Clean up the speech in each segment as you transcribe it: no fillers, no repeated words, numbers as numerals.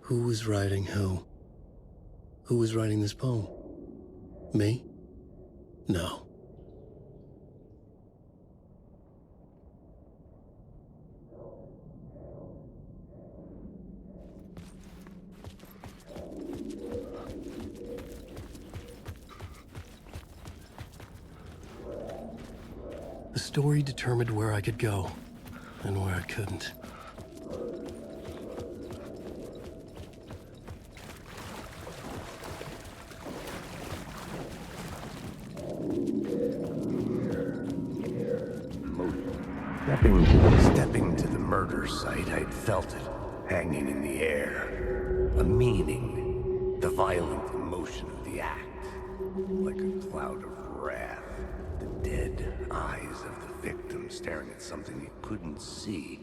Who was writing who? Who was writing this poem? Me? No. The story determined where I could go, and where I couldn't. Stepping to the murder site, I'd felt it, hanging in the air. A meaning, the violent emotion of the act. Like a cloud of wrath, the dead eyes of the victim staring at something he couldn't see.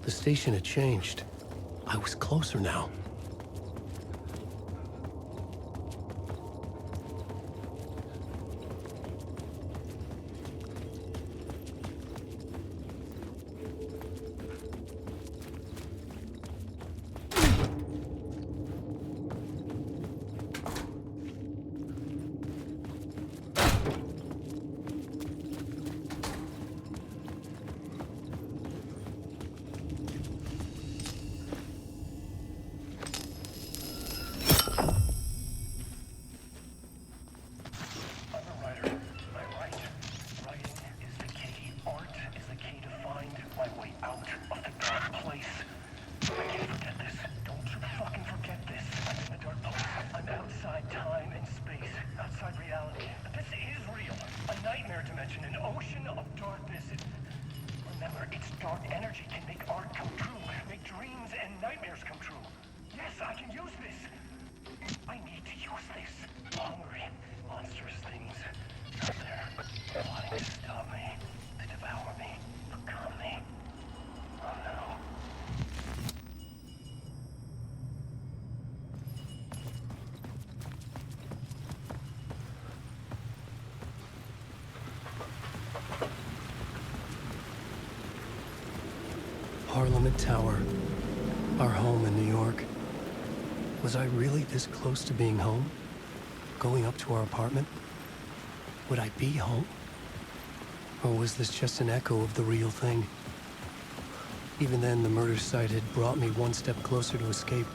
The station had changed. I was closer now. Parliament Tower, our home in New York. Was I really this close to being home? Going up to our apartment? Would I be home? Or was this just an echo of the real thing? Even then, the murder site had brought me one step closer to escape.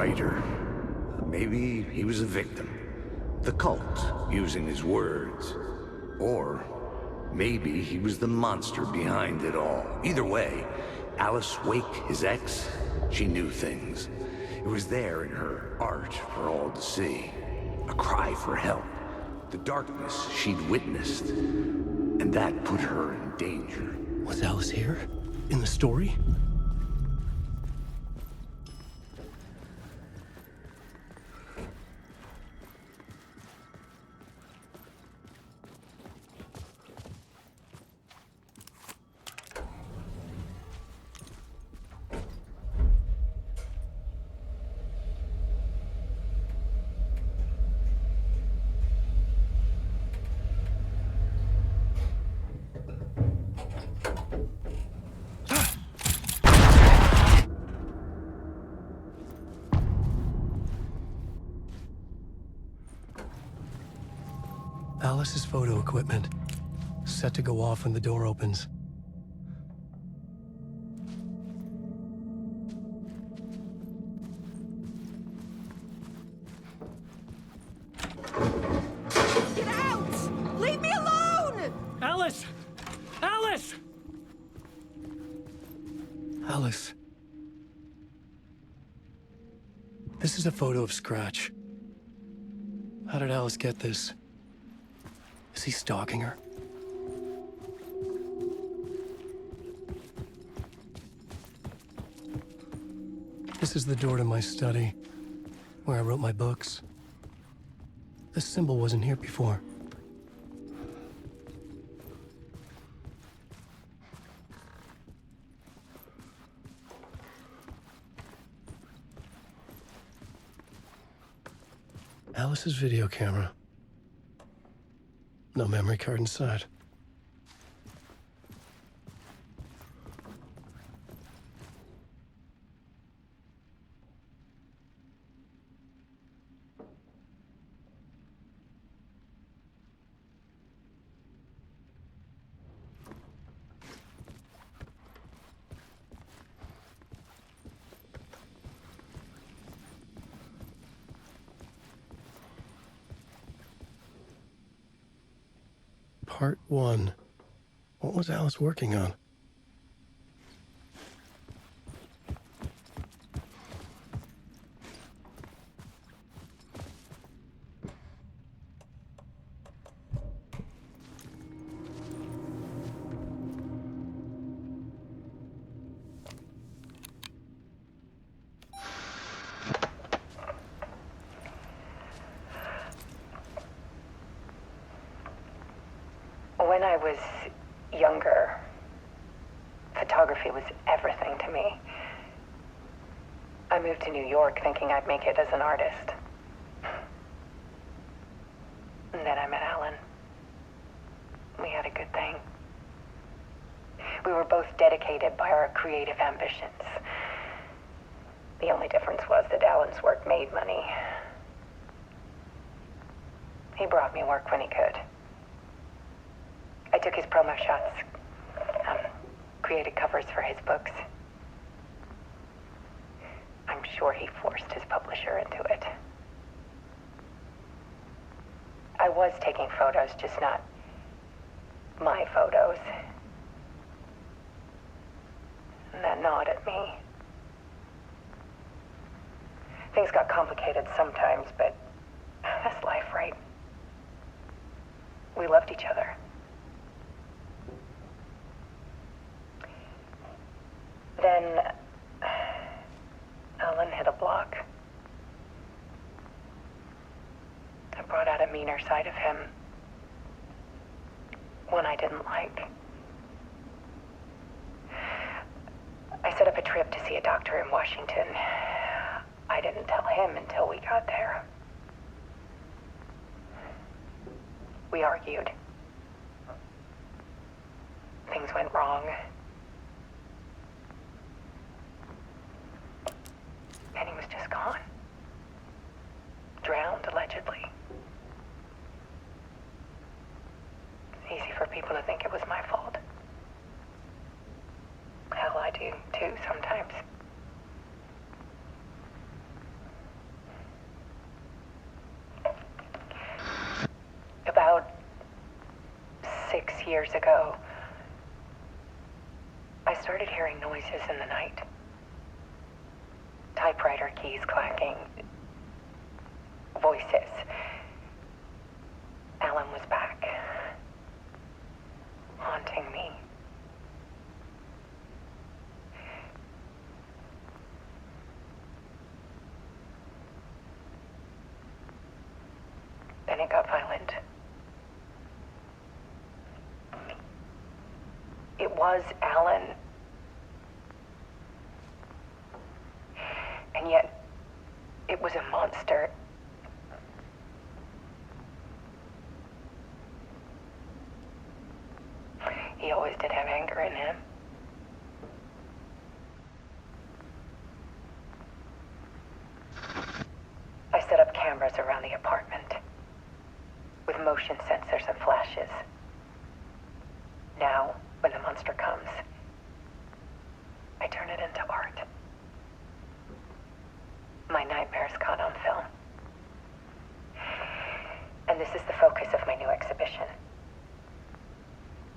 writer. Maybe he was a victim. The cult, using his words. Or maybe he was the monster behind it all. Either way, Alice Wake, his ex, she knew things. It was there in her art for all to see. A cry for help. The darkness she'd witnessed. And that put her in danger. Was Alice here? In the story? Alice's photo equipment, set to go off when the door opens. Get out! Leave me alone! Alice! Alice! Alice. This is a photo of Scratch. How did Alice get this? Is he stalking her? This is the door to my study, where I wrote my books. This symbol wasn't here before. Alice's video camera. No memory card inside. Part 1. What was Alice working on? When I was younger, photography was everything to me. I moved to New York thinking I'd make it as an artist. And then I met Alan. We had a good thing. We were both dedicated by our creative ambitions. The only difference was that Alan's work made money. He brought me work when he could. I took his promo shots, created covers for his books. I'm sure he forced his publisher into it. I was taking photos, just not my photos. And that gnawed at me. Things got complicated sometimes, but that's life, right? We loved each other. Then Alan hit a block. I brought out a meaner side of him. One I didn't like. I set up a trip to see a doctor in Washington. I didn't tell him until we got there. We argued. Things went wrong. And he was just gone. Drowned, allegedly. It's easy for people to think it was my fault. Hell, I do, too, sometimes. years ago, I started hearing noises in the night. Typewriter keys clacking. Voices. Alan was back. Haunting me. Then it got violent. It was Alan. And yet, it was a monster. He always did have anger in him. I set up cameras around the apartment with motion sensors and flashes. Now, when the monster comes, I turn it into art. My nightmares caught on film. And this is the focus of my new exhibition.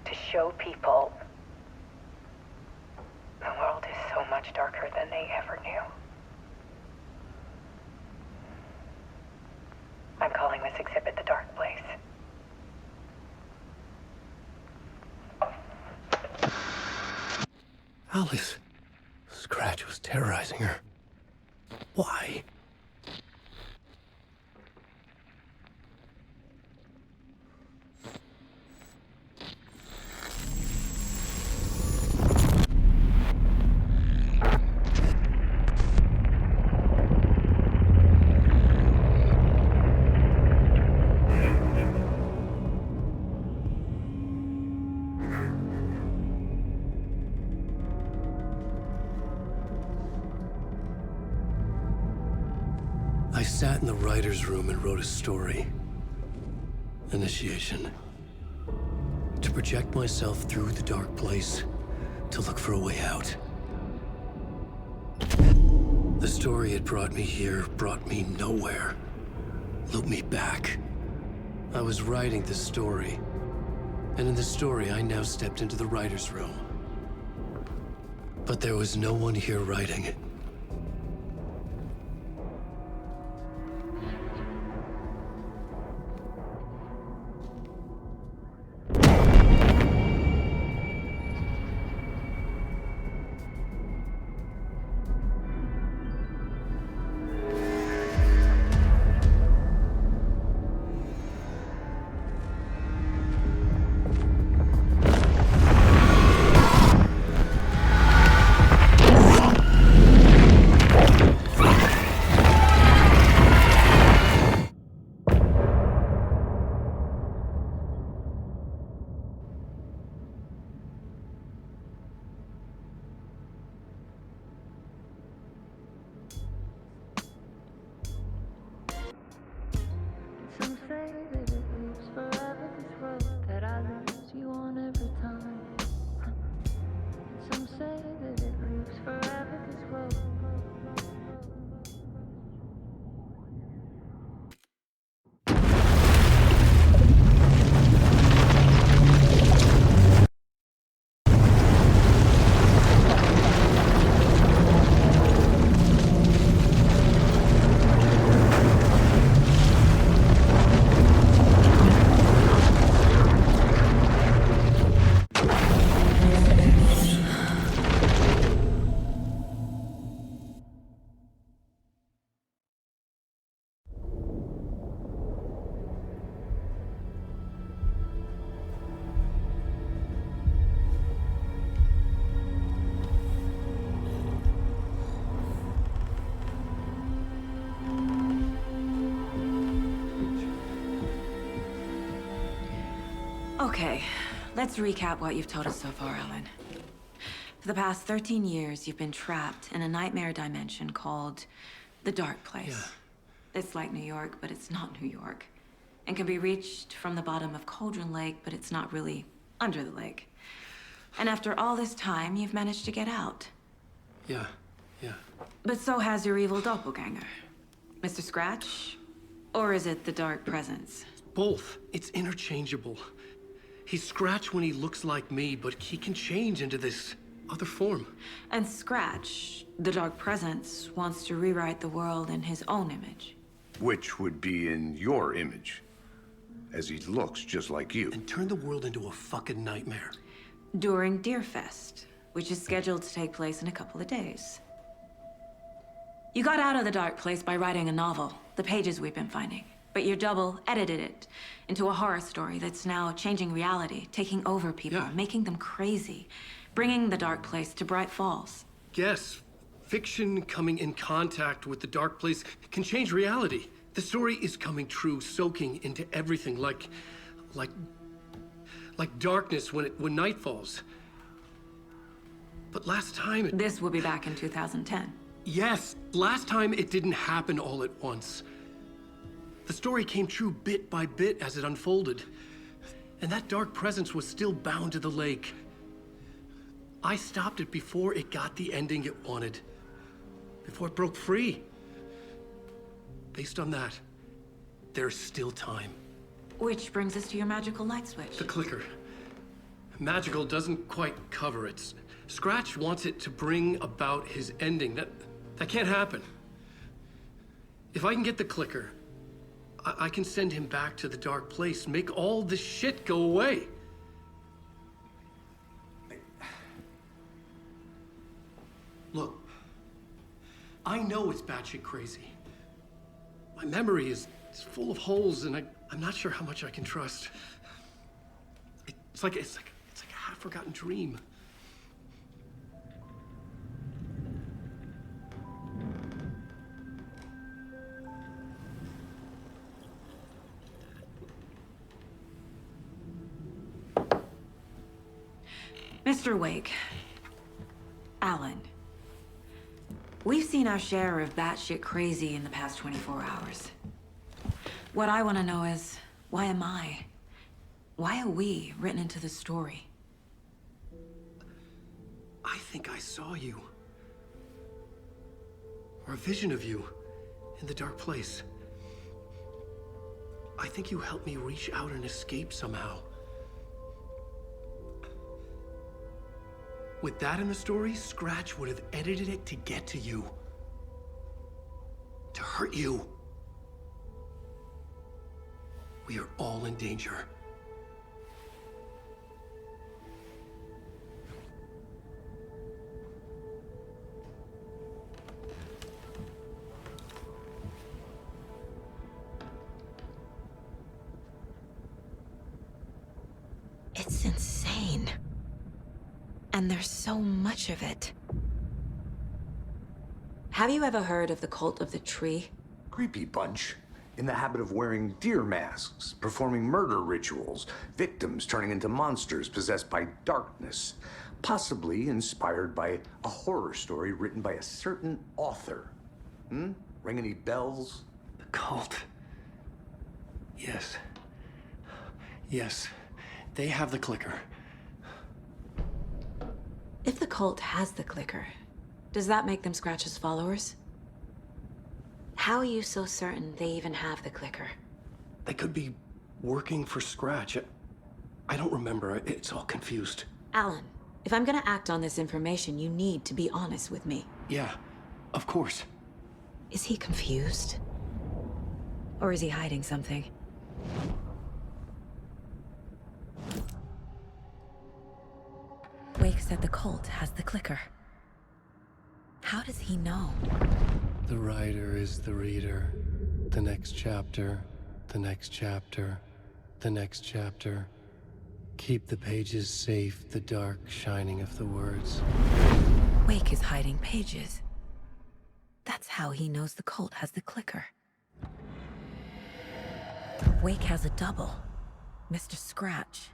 To show people the world is so much darker than they ever knew. I'm calling this exhibit The Dark Place. Alice. Scratch was terrorizing her. Why? I sat in the writer's room and wrote a story. Initiation. To project myself through the dark place, to look for a way out. The story had brought me here, brought me nowhere. Looped me back. I was writing the story. And in the story, I now stepped into the writer's room. But there was no one here writing it. Some say that it lives forever, this road that I lose you on every time. Some say that it lives forever, this road. Okay, let's recap what you've told us so far, Ellen. For the past 13 years, you've been trapped in a nightmare dimension called the Dark Place. Yeah. It's like New York, but it's not New York. And can be reached from the bottom of Cauldron Lake, but it's not really under the lake. And after all this time, you've managed to get out. Yeah. But so has your evil doppelganger. Mr. Scratch? Or is it the Dark Presence? Both. It's interchangeable. He's Scratch when he looks like me, but he can change into this other form. And Scratch, the Dark Presence, wants to rewrite the world in his own image. Which would be in your image, as he looks just like you. And turn the world into a fucking nightmare. During Deerfest, which is scheduled to take place in a couple of days. You got out of the dark place by writing a novel, the pages we've been finding. But your double edited it into a horror story that's now changing reality, taking over people, Yeah. making them crazy, bringing the dark place to Bright Falls. Yes, fiction coming in contact with the dark place can change reality. The story is coming true, soaking into everything like darkness when night falls. But last time This will be back in 2010. Yes, last time it didn't happen all at once. The story came true bit by bit as it unfolded. And that dark presence was still bound to the lake. I stopped it before it got the ending it wanted. Before it broke free. Based on that, there's still time. Which brings us to your magical light switch. The clicker. Magical doesn't quite cover it. Scratch wants it to bring about his ending. That can't happen. If I can get the clicker, I can send him back to the dark place, make all this shit go away. Look, I know it's batshit crazy. My memory is full of holes, and I'm not sure how much I can trust. It's like a half-forgotten dream. Mr. Wake, Alan, we've seen our share of batshit crazy in the past 24 hours. What I want to know is, why am I? Why are we written into the story? I think I saw you. Or a vision of you in the dark place. I think you helped me reach out and escape somehow. With that in the story, Scratch would have edited it to get to you. To hurt you. We are all in danger. It's insane. And there's so much of it. Have you ever heard of the Cult of the Tree? Creepy bunch. In the habit of wearing deer masks, performing murder rituals, victims turning into monsters possessed by darkness, possibly inspired by a horror story written by a certain author. Ring any bells? The cult. Yes. Yes. They have the clicker. If the cult has the clicker, does that make them Scratch's followers? How are you so certain they even have the clicker? They could be working for Scratch. I don't remember. It's all confused. Alan, if I'm gonna act on this information, you need to be honest with me. Yeah, of course. Is he confused? Or is he hiding something? Wake said the cult has the clicker. How does he know? The writer is the reader. The next chapter, the next chapter, the next chapter. Keep the pages safe, the dark shining of the words. Wake is hiding pages. That's how he knows the cult has the clicker. Wake has a double. Mr. Scratch.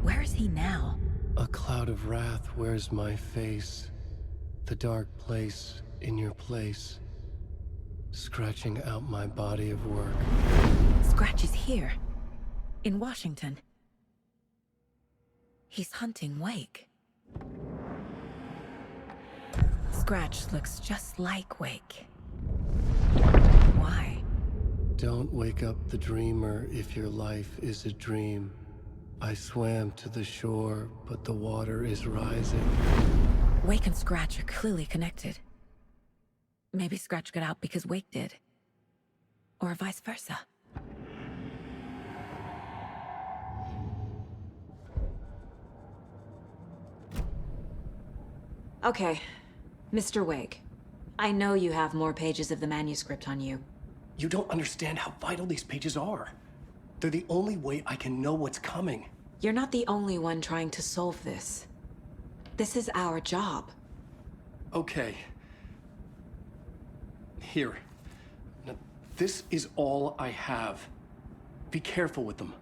Where is he now? A cloud of wrath wears my face. The dark place in your place. Scratching out my body of work. Scratch is here. In Washington. He's hunting Wake. Scratch looks just like Wake. Why? Don't wake up the dreamer if your life is a dream. I swam to the shore, but the water is rising. Wake and Scratch are clearly connected. Maybe Scratch got out because Wake did. Or vice versa. Okay, Mr. Wake. I know you have more pages of the manuscript on you. You don't understand how vital these pages are. They're the only way I can know what's coming. You're not the only one trying to solve this. This is our job. Okay. Here. Now, this is all I have. Be careful with them.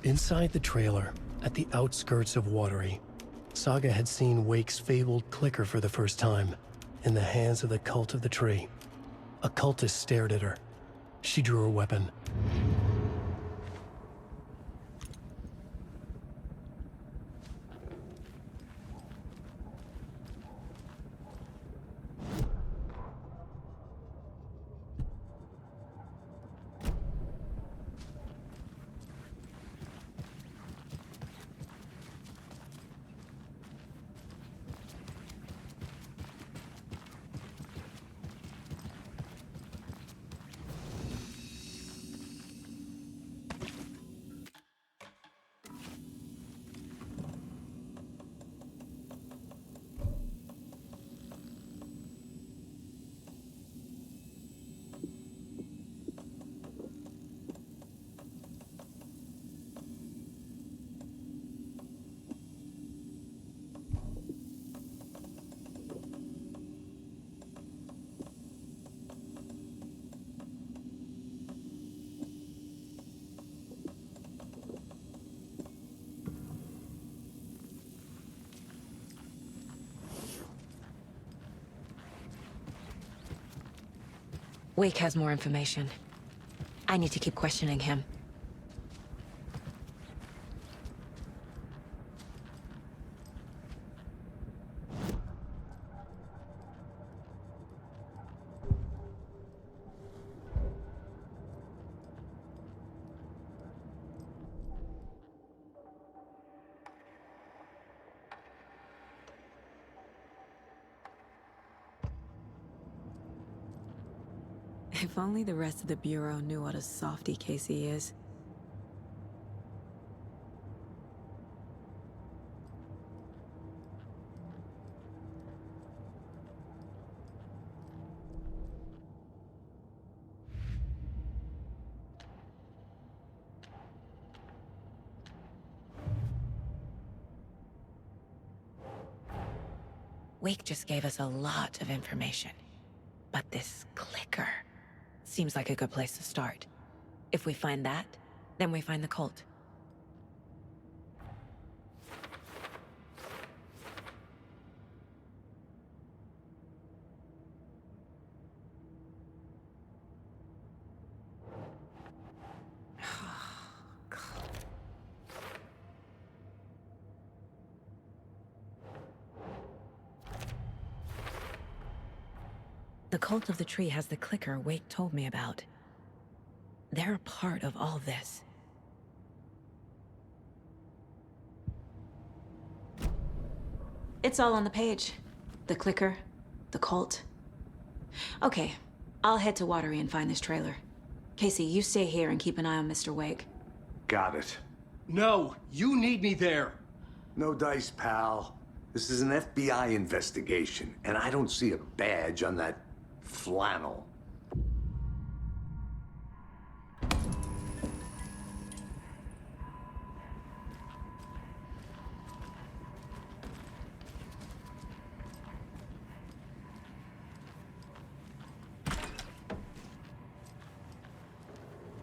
Inside the trailer, at the outskirts of Watery, Saga had seen Wake's fabled clicker for the first time, in the hands of the Cult of the Tree. A cultist stared at her. She drew her weapon. Wake has more information. I need to keep questioning him. If only the rest of the Bureau knew what a softy Casey is. Wake just gave us a lot of information. But this clicker seems like a good place to start. If we find that, then we find the cult. The Cult of the Tree has the clicker Wake told me about. They're a part of all this. It's all on the page. The clicker, the cult. Okay, I'll head to Watery and find this trailer. Casey, you stay here and keep an eye on Mr. Wake. Got it. No, you need me there. No dice, pal. This is an FBI investigation, and I don't see a badge on that flannel.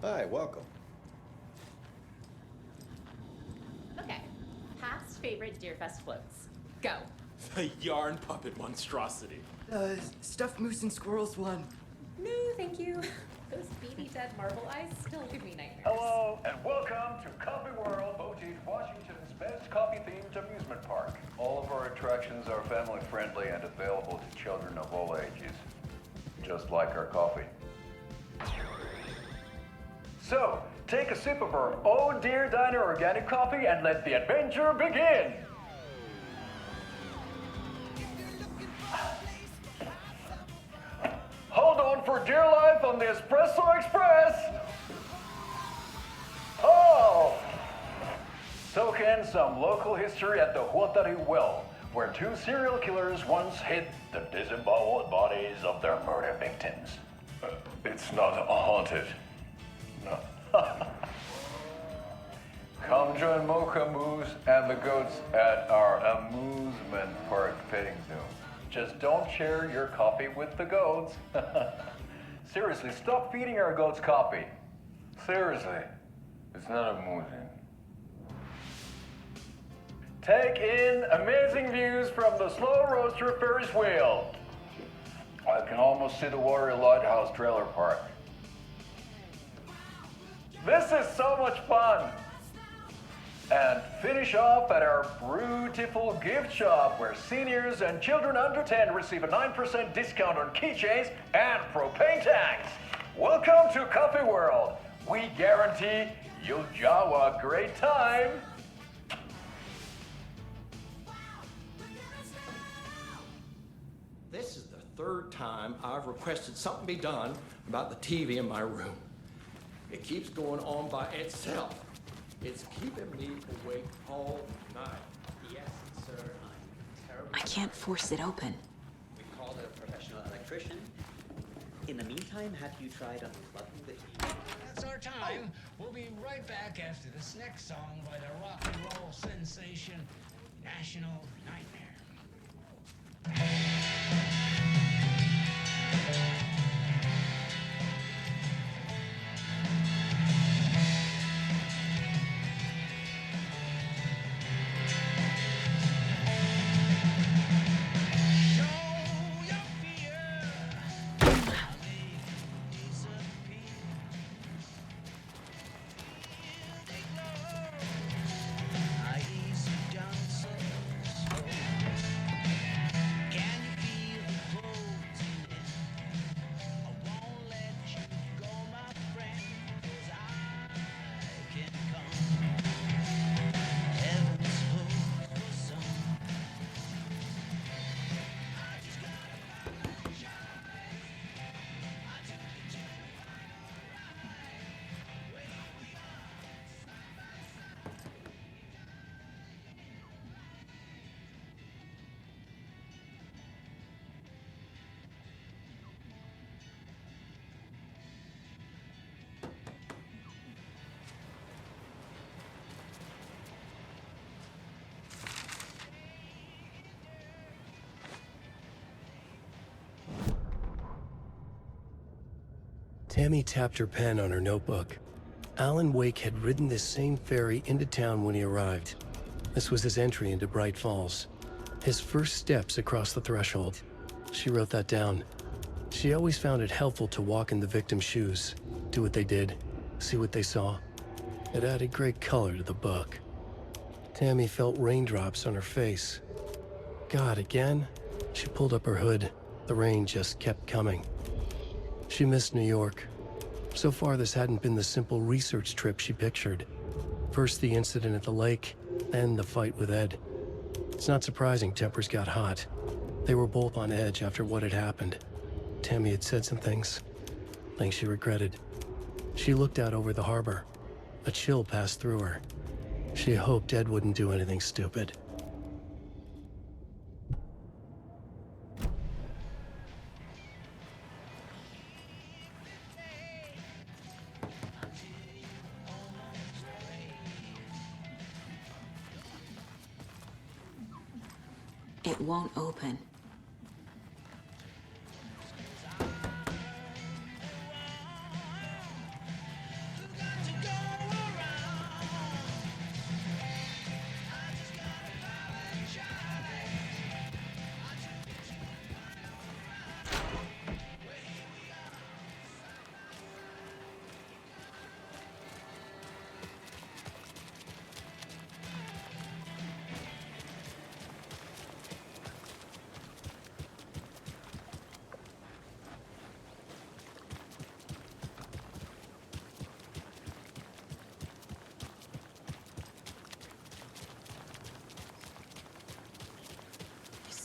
Hi, welcome. Okay, past favorite Deerfest floats. Go. The yarn puppet monstrosity. Stuffed moose and squirrels one. No, thank you. Those beady dead marble eyes still give me nightmares. Hello, and welcome to Coffee World, Boutique, Washington's best coffee-themed amusement park. All of our attractions are family-friendly and available to children of all ages. just like our coffee. So, take a sip of our Oh Dear Diner organic coffee and let the adventure begin! Hold on for dear life on the Espresso Express! Oh! Soak in some local history at the Huatari Well, where two serial killers once hid the disemboweled bodies of their murder victims. It's not haunted. No. Come join Mocha Moose and the goats at our amusement park petting zoo. Just don't share your coffee with the goats. Seriously, stop feeding our goats coffee. Seriously, it's not amusing. Take in amazing views from the Slow Roaster Ferris wheel. I can almost see the Water Lighthouse Trailer Park. This is so much fun! And finish off at our beautiful gift shop where seniors and children under 10 receive a 9% discount on keychains and propane tanks. Welcome to Coffee World. We guarantee you'll have a great time. This is the third time I've requested something be done about the TV in my room. It keeps going on by itself. It's keeping me awake all night. Yes, sir, I'm terrible. I can't force it open. We called a professional electrician. In the meantime, have you tried unplugging the TV? That's our time. We'll be right back after this next song by the rock and roll sensation, National Nightmare. Tammy tapped her pen on her notebook. Alan Wake had ridden this same ferry into town when he arrived. This was his entry into Bright Falls. His first steps across the threshold. She wrote that down. She always found it helpful to walk in the victim's shoes, do what they did, see what they saw. It added great color to the book. Tammy felt raindrops on her face. God, again? She pulled up her hood. The rain just kept coming. She missed New York. So far, this hadn't been the simple research trip she pictured. First the incident at the lake, then the fight with Ed. It's not surprising tempers got hot. They were both on edge after what had happened. Tammy had said some things she regretted. She looked out over the harbor. A chill passed through her. She hoped Ed wouldn't do anything stupid. It won't open.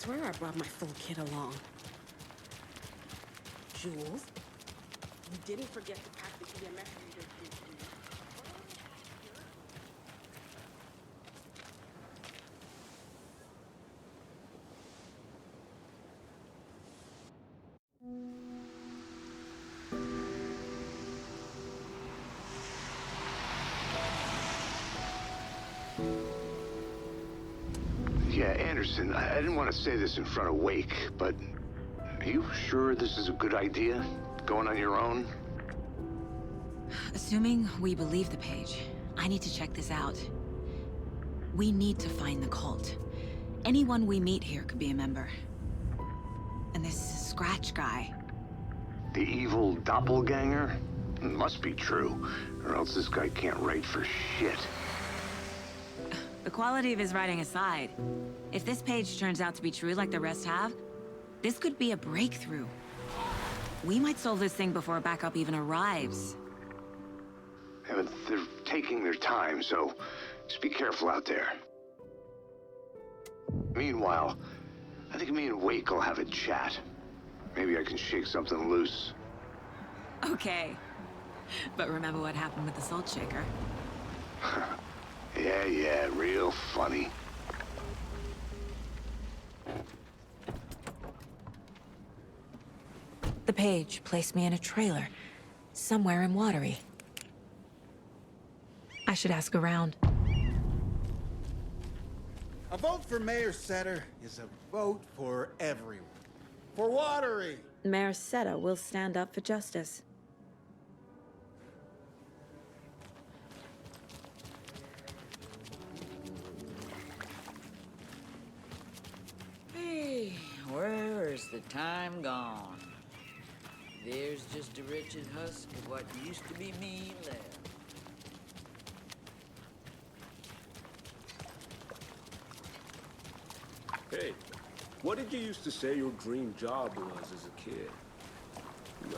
swear I brought my full kit along. Jules, you didn't forget to pack the EMF reader in. Yeah, Anderson, I didn't want to say this in front of Wake, but are you sure this is a good idea? Going on your own? Assuming we believe the page, I need to check this out. We need to find the cult. Anyone we meet here could be a member. And this Scratch guy. The evil doppelganger? Must be true, or else this guy can't write for shit. The quality of his writing aside, if this page turns out to be true like the rest have, this could be a breakthrough. We might solve this thing before backup even arrives. Yeah, but they're taking their time, so just be careful out there. Meanwhile, I think me and Wake will have a chat. Maybe I can shake something loose. Okay. But remember what happened with the salt shaker? Yeah, real funny. The page placed me in a trailer, somewhere in Watery. I should ask around. A vote for Mayor Setter is a vote for everyone. For Watery! Mayor Seta will stand up for justice. Hey, where is the time gone? There's just a wretched husk of what used to be me left. Hey, what did you used to say your dream job was as a kid?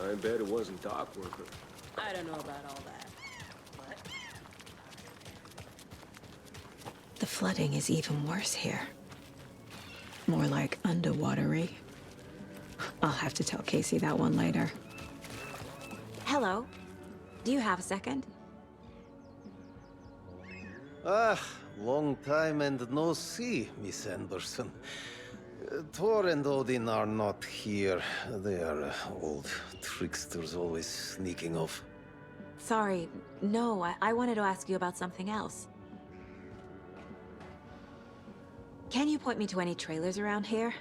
I bet it wasn't dock worker. I don't know about all that. But The flooding is even worse here. More like underwatery. I'll have to tell Casey that one later. Hello. Do you have a second? Ah, long time and no see, Miss Anderson. Thor and Odin are not here. They are old tricksters always sneaking off. Sorry. No, I wanted to ask you about something else. Can you point me to any trailers around here?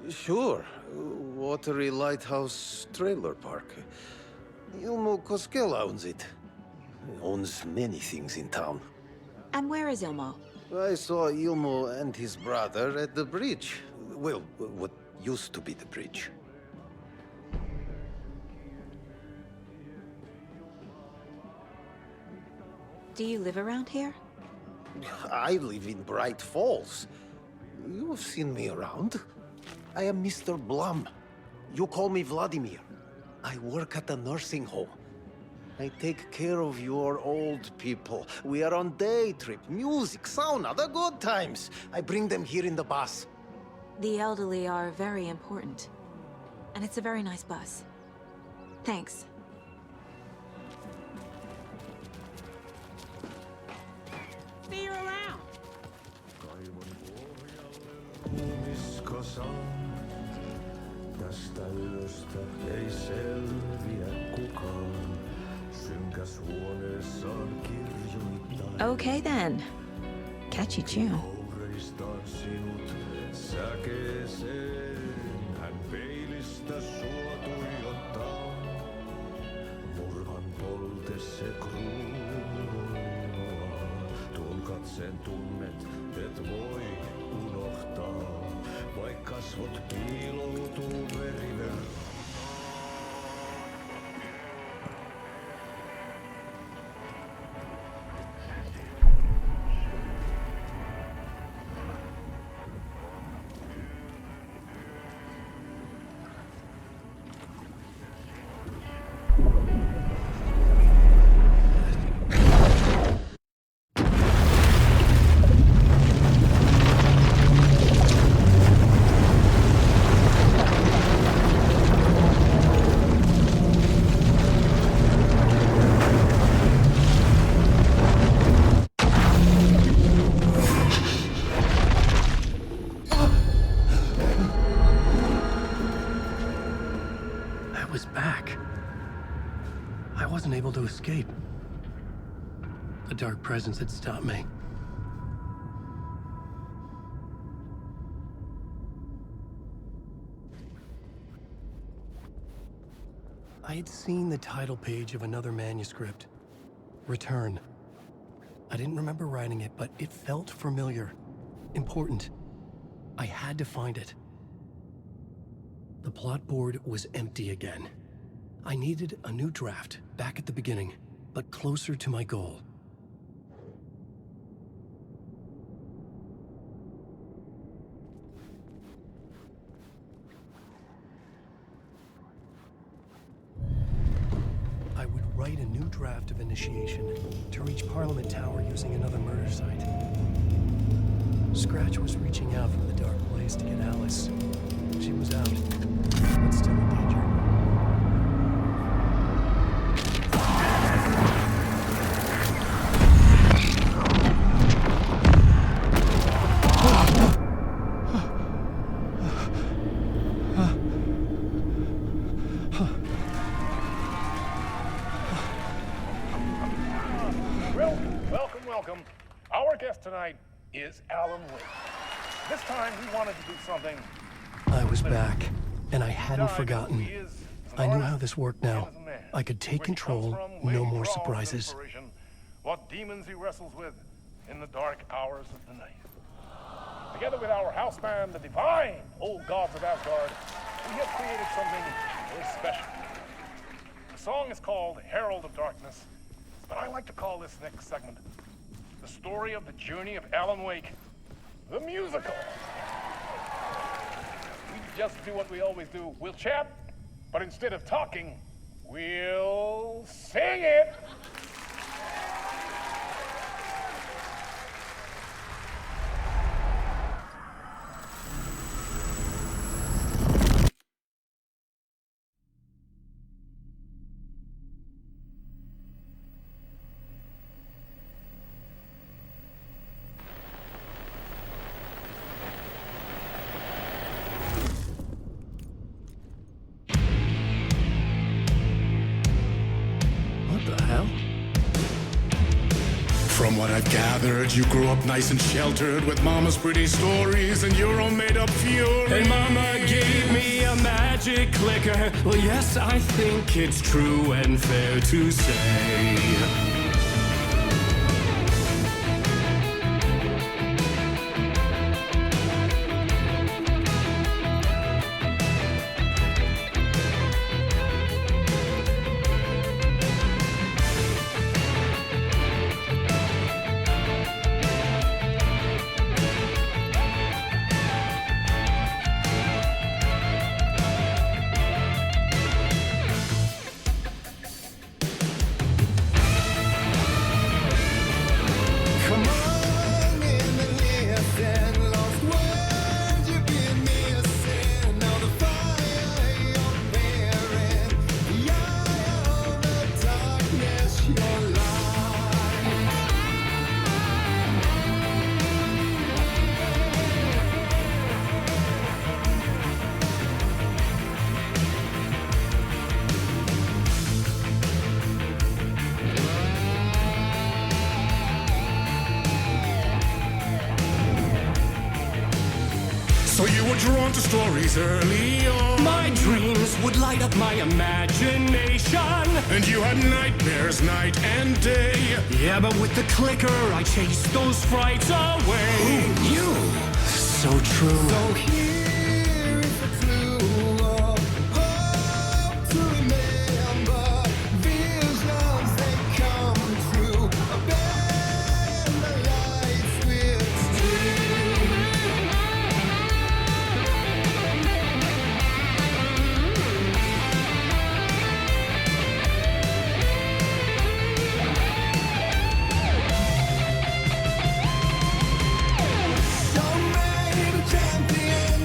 Sure. Watery Lighthouse Trailer Park. Ilmo Koskela owns it. He owns many things in town. And where is Ilmo? I saw Ilmo and his brother at the bridge. Well, what used to be the bridge. Do you live around here? I live in Bright Falls. You've seen me around. I am Mr. Blum. You call me Vladimir. I work at a nursing home. I take care of your old people. We are on day trip, music, sauna, the good times. I bring them here in the bus. The elderly are very important. And it's a very nice bus. Thanks. see you around. Tästä yöstä ei selviä kukaan. Synkäs huoneessaan kirjoittaa. Okay then. Catchy tune. Koureistaan sinut säkeeseen. Hän peilistä sua tuijottaa. Murhan polte se kruunua. Tuon katseen tunnet, et voi unohtaa. Vaikka kasvot kiiloutuu veriverran. wasn't able to escape. A dark presence had stopped me. I had seen the title page of another manuscript, Return. I didn't remember writing it, but it felt familiar, important. I had to find it. The plot board was empty again. I needed a new draft, back at the beginning, but closer to my goal. I would write a new draft of initiation to reach Parliament Tower using another murder site. Scratch was reaching out from the dark place to get Alice. She was out, but still in danger. Welcome. Our guest tonight is Alan Wake. This time he wanted to do something. I was back, and I hadn't forgotten. I knew how this worked now. I could take control, no more surprises. What demons he wrestles with in the dark hours of the night. Together with our house band, the divine old gods of Asgard, we have created something very special. The song is called Herald of Darkness, but I like to call this next segment the story of the journey of Alan Wake, the musical. We just do what we always do. We'll chat, but instead of talking, we'll sing it. From what I've gathered, you grew up nice and sheltered with mama's pretty stories and your own made-up fury. And mama gave me a magic clicker. Well, yes, I think it's true and fair to say. So you were drawn to stories early on. My dreams would light up my imagination. And you had nightmares night and day. Yeah, but with the clicker, I chased those frights away. Who knew? So true. So here is the clue of hope to remember. Visions, they come true. Bend the lights with steel. So many champions.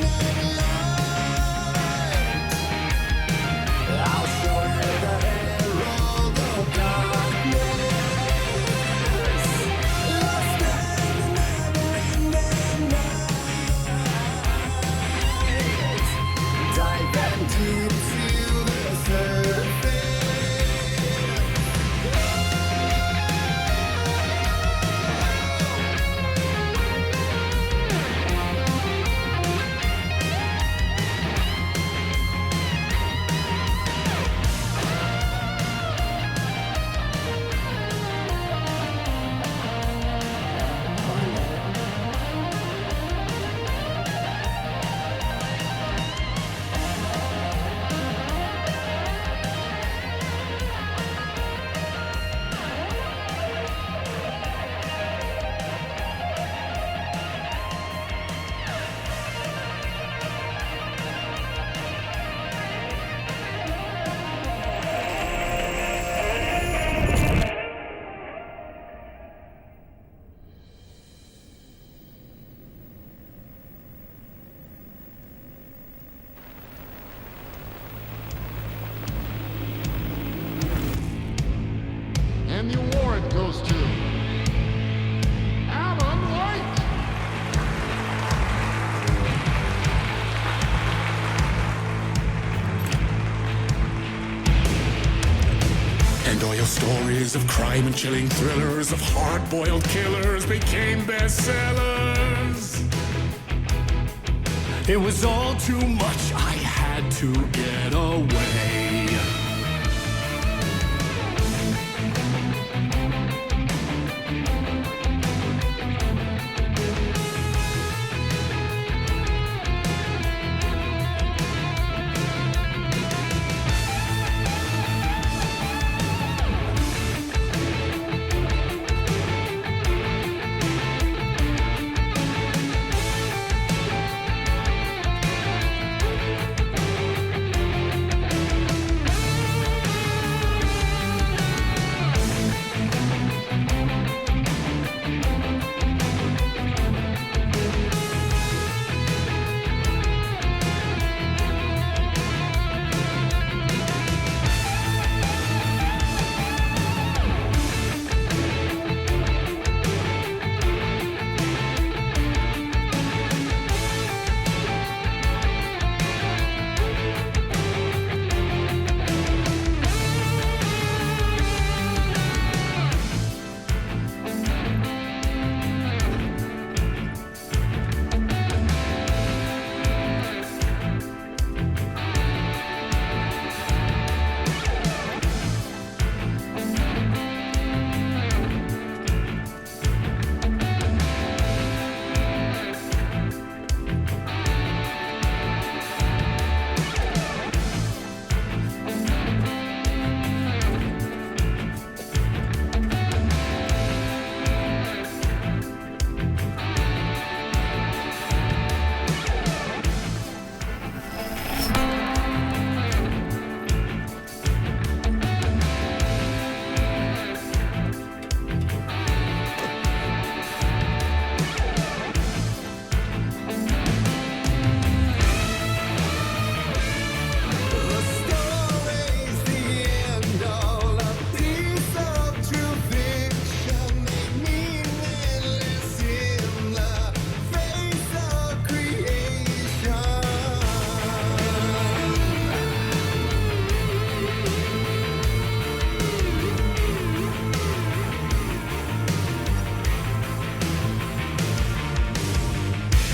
Stories of crime and chilling thrillers of hard-boiled killers became bestsellers. It was all too much, I had to get away.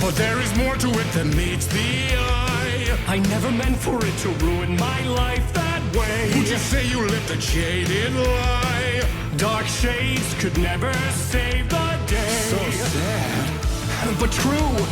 But there is more to it than meets the eye. I never meant for it to ruin my life that way. Would you say you lived a jaded lie? Dark shades could never save the day. So sad, but true.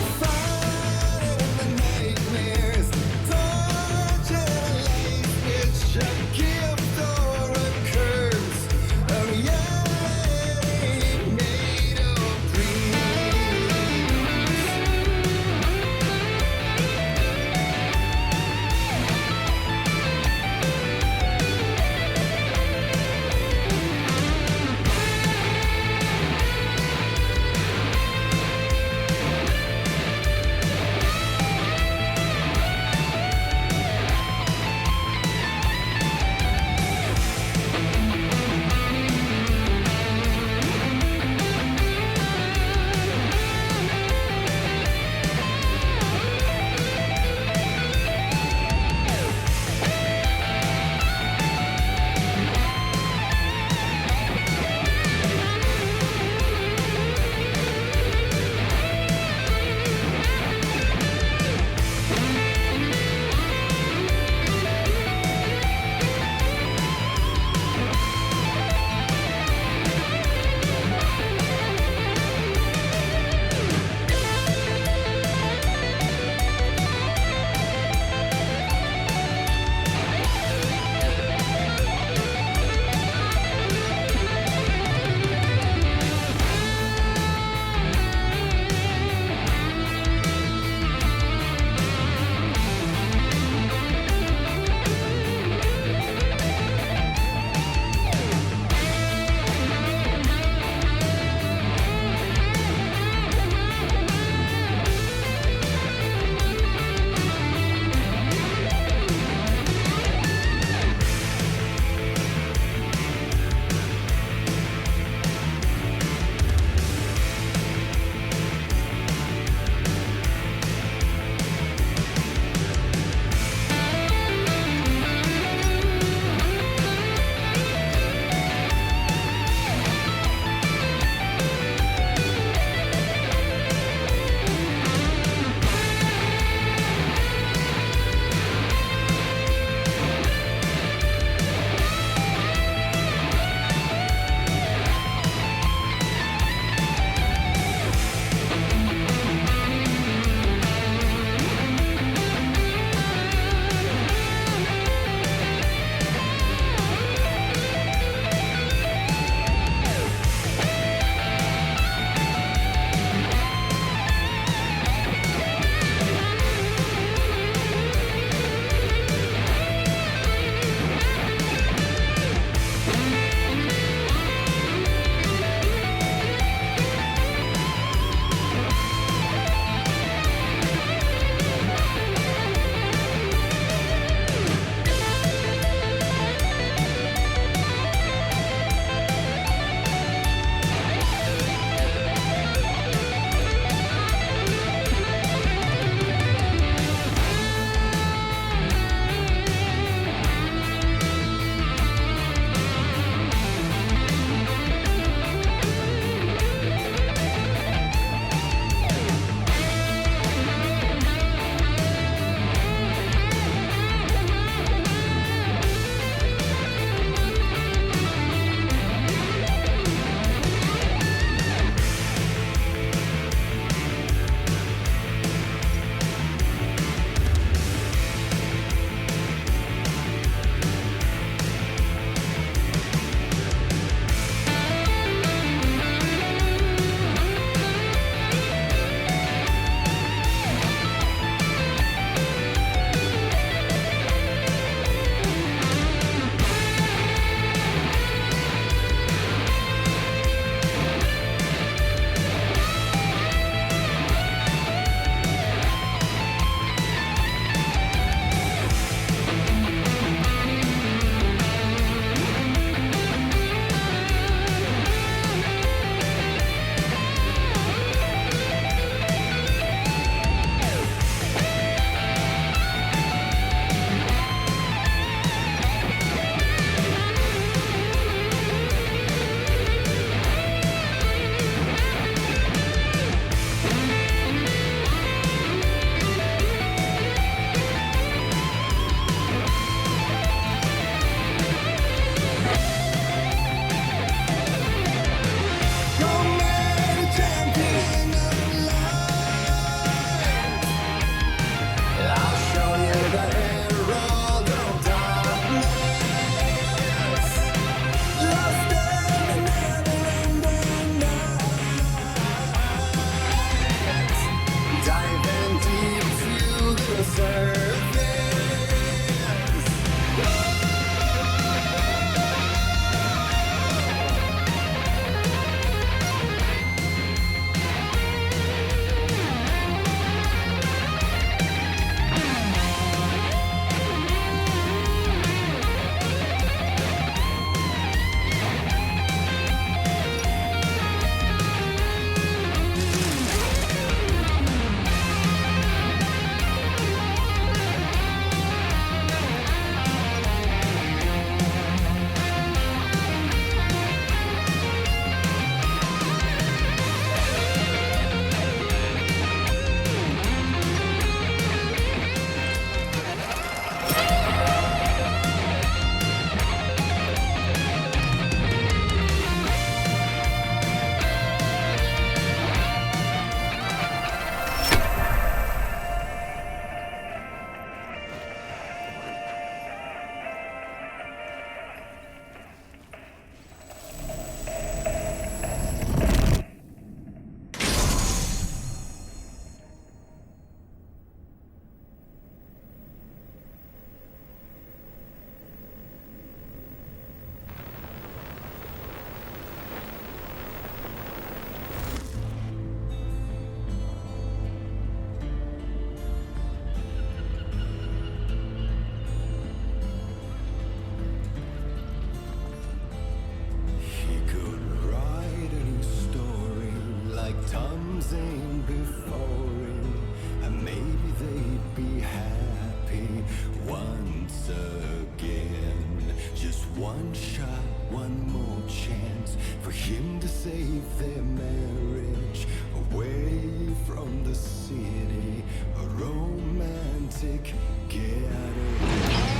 their marriage away from the city, a romantic getaway.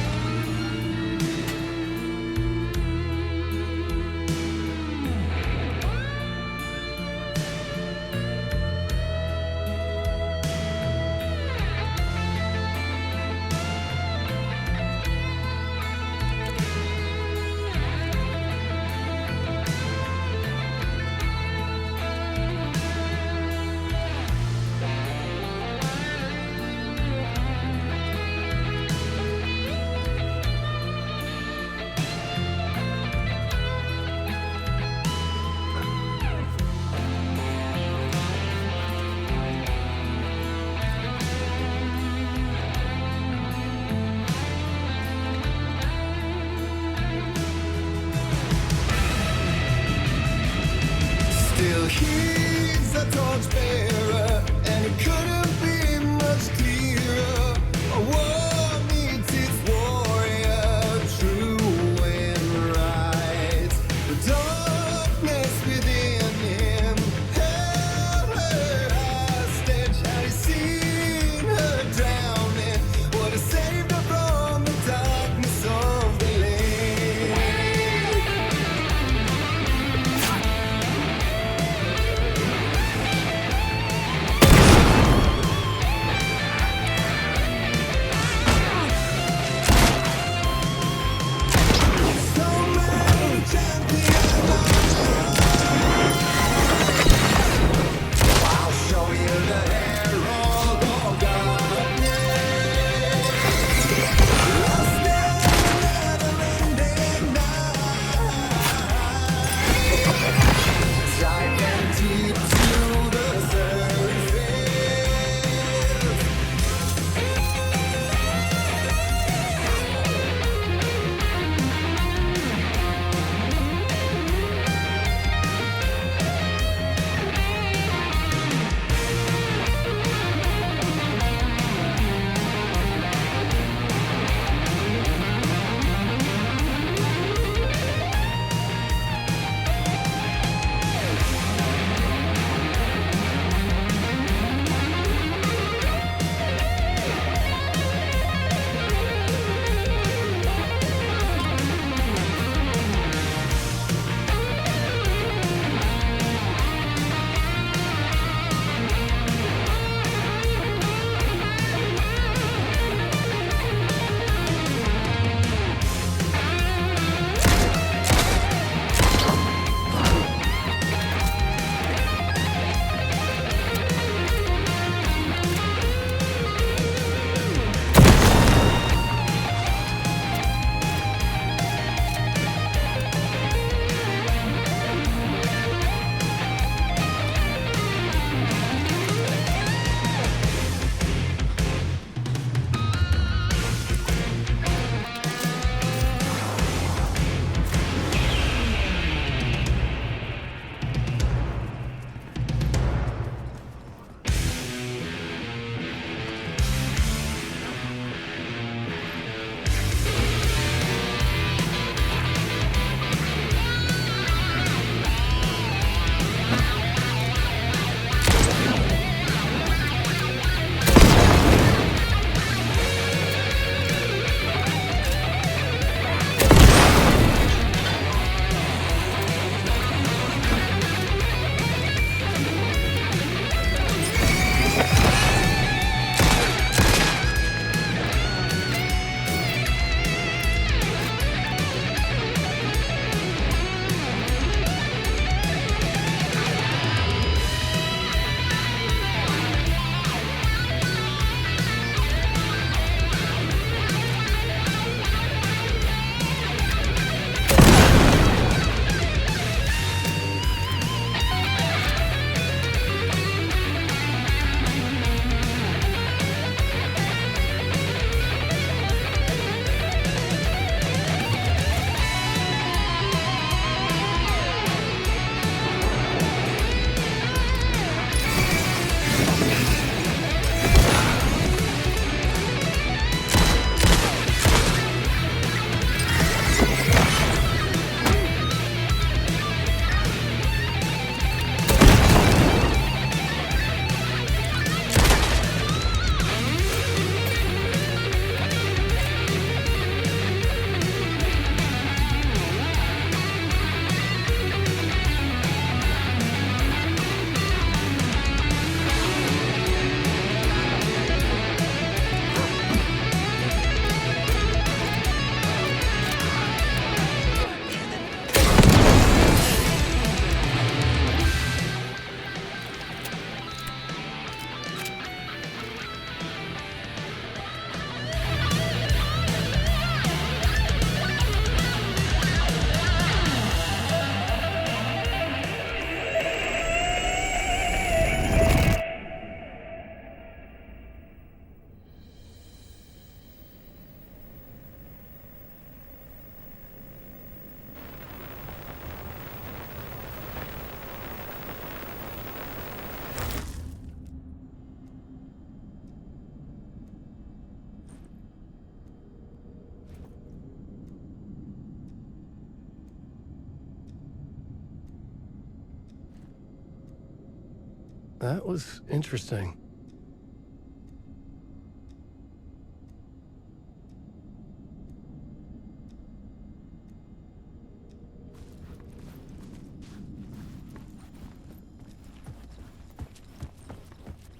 That was interesting.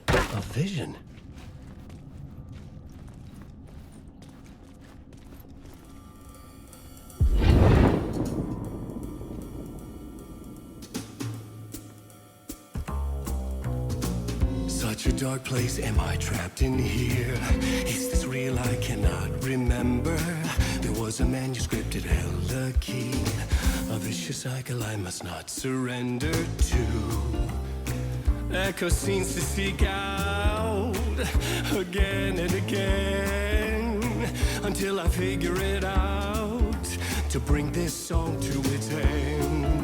A vision. Such a dark place, am I trapped in here? Is this real? I cannot remember. There was a manuscript, it held a key. A vicious cycle I must not surrender to. Echo scenes to seek out again and again until I figure it out to bring this song to its end.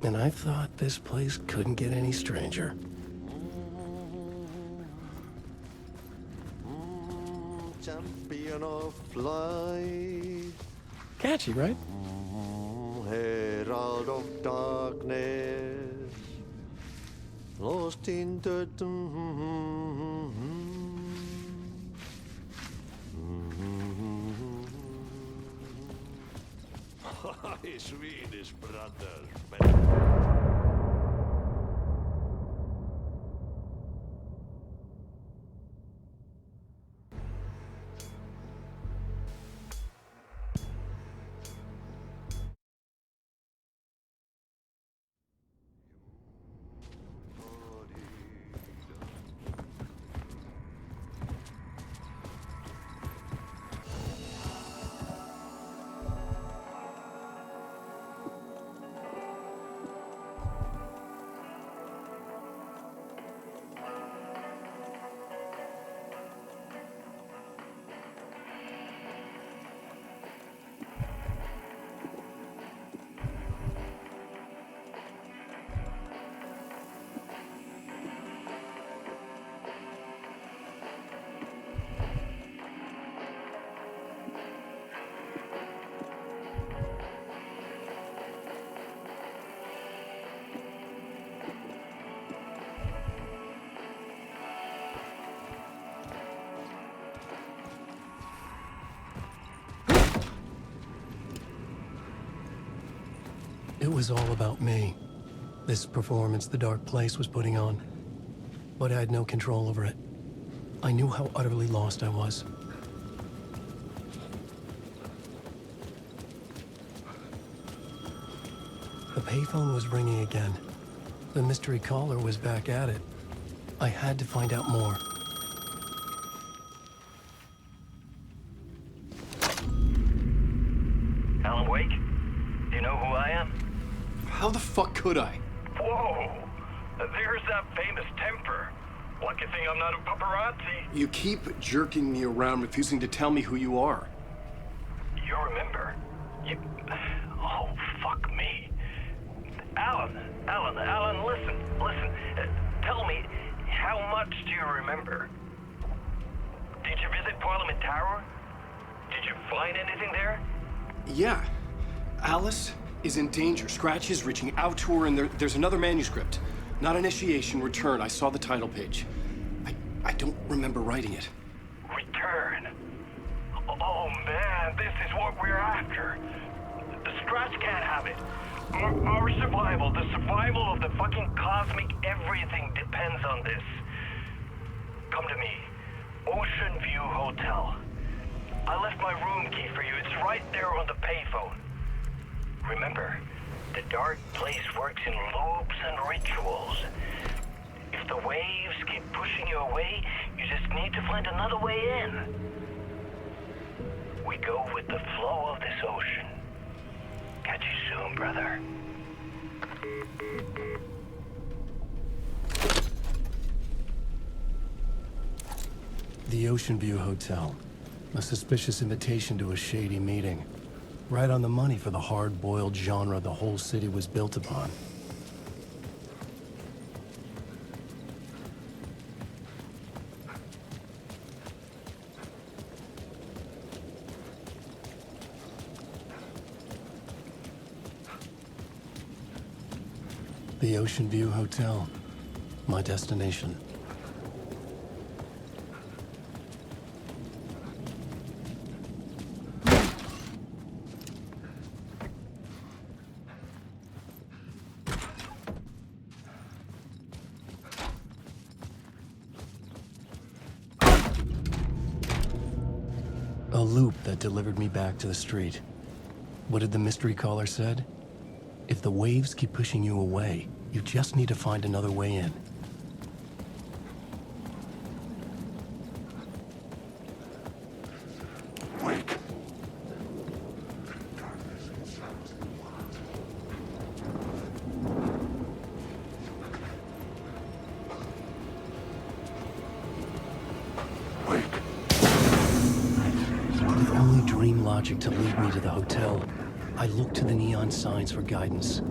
And I thought this place couldn't get any stranger. Champion of light. Catchy, right? Herald of darkness. Lost in the Swedish brothers. It was all about me. This performance the dark place was putting on. But I had no control over it. I knew how utterly lost I was. The payphone was ringing again. The mystery caller was back at it. I had to find out more. know who I am? How the fuck could I? Whoa! There's that famous temper. Lucky thing I'm not a paparazzi. You keep jerking me around, refusing to tell me who you are. You remember? Oh, fuck me. Alan, listen. Tell me, how much do you remember? Did you visit Parliament Tower? Did you find anything there? Yeah. Alice is in danger. Scratch is reaching out to her, and there's another manuscript. Not initiation, return. I saw the title page. I don't remember writing it. Return? Oh man, this is what we're after. The Scratch can't have it. Our survival, the survival of the fucking cosmic everything depends on this. Come to me. Ocean View Hotel. I left my room key for you. It's right there on the payphone. Remember, the dark place works in loops and rituals. If the waves keep pushing you away, you just need to find another way in. We go with the flow of this ocean. Catch you soon, brother. The Ocean View Hotel. A suspicious invitation to a shady meeting. Right on the money for the hard-boiled genre the whole city was built upon. The Ocean View Hotel. My destination. A loop that delivered me back to the street. What did the mystery caller said? If the waves keep pushing you away, you just need to find another way in. Wake. With only dream logic to lead me to the hotel, I looked to the neon signs for guidance.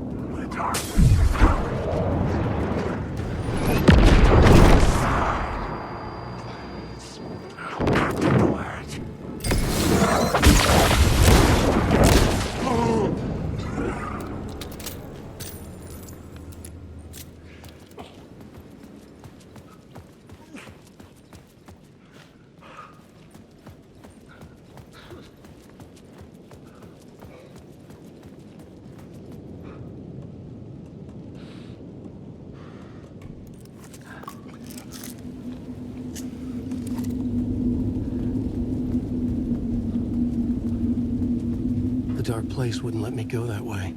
The dark place wouldn't let me go that way.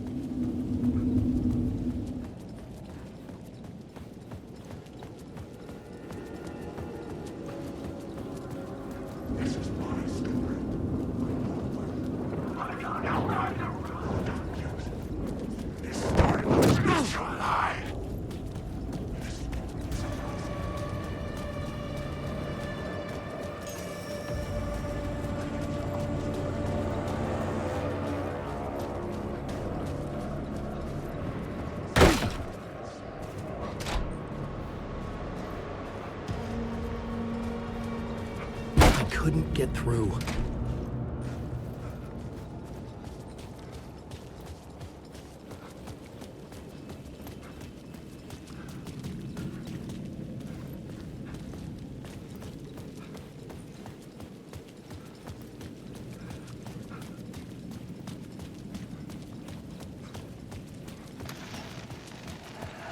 Couldn't get through.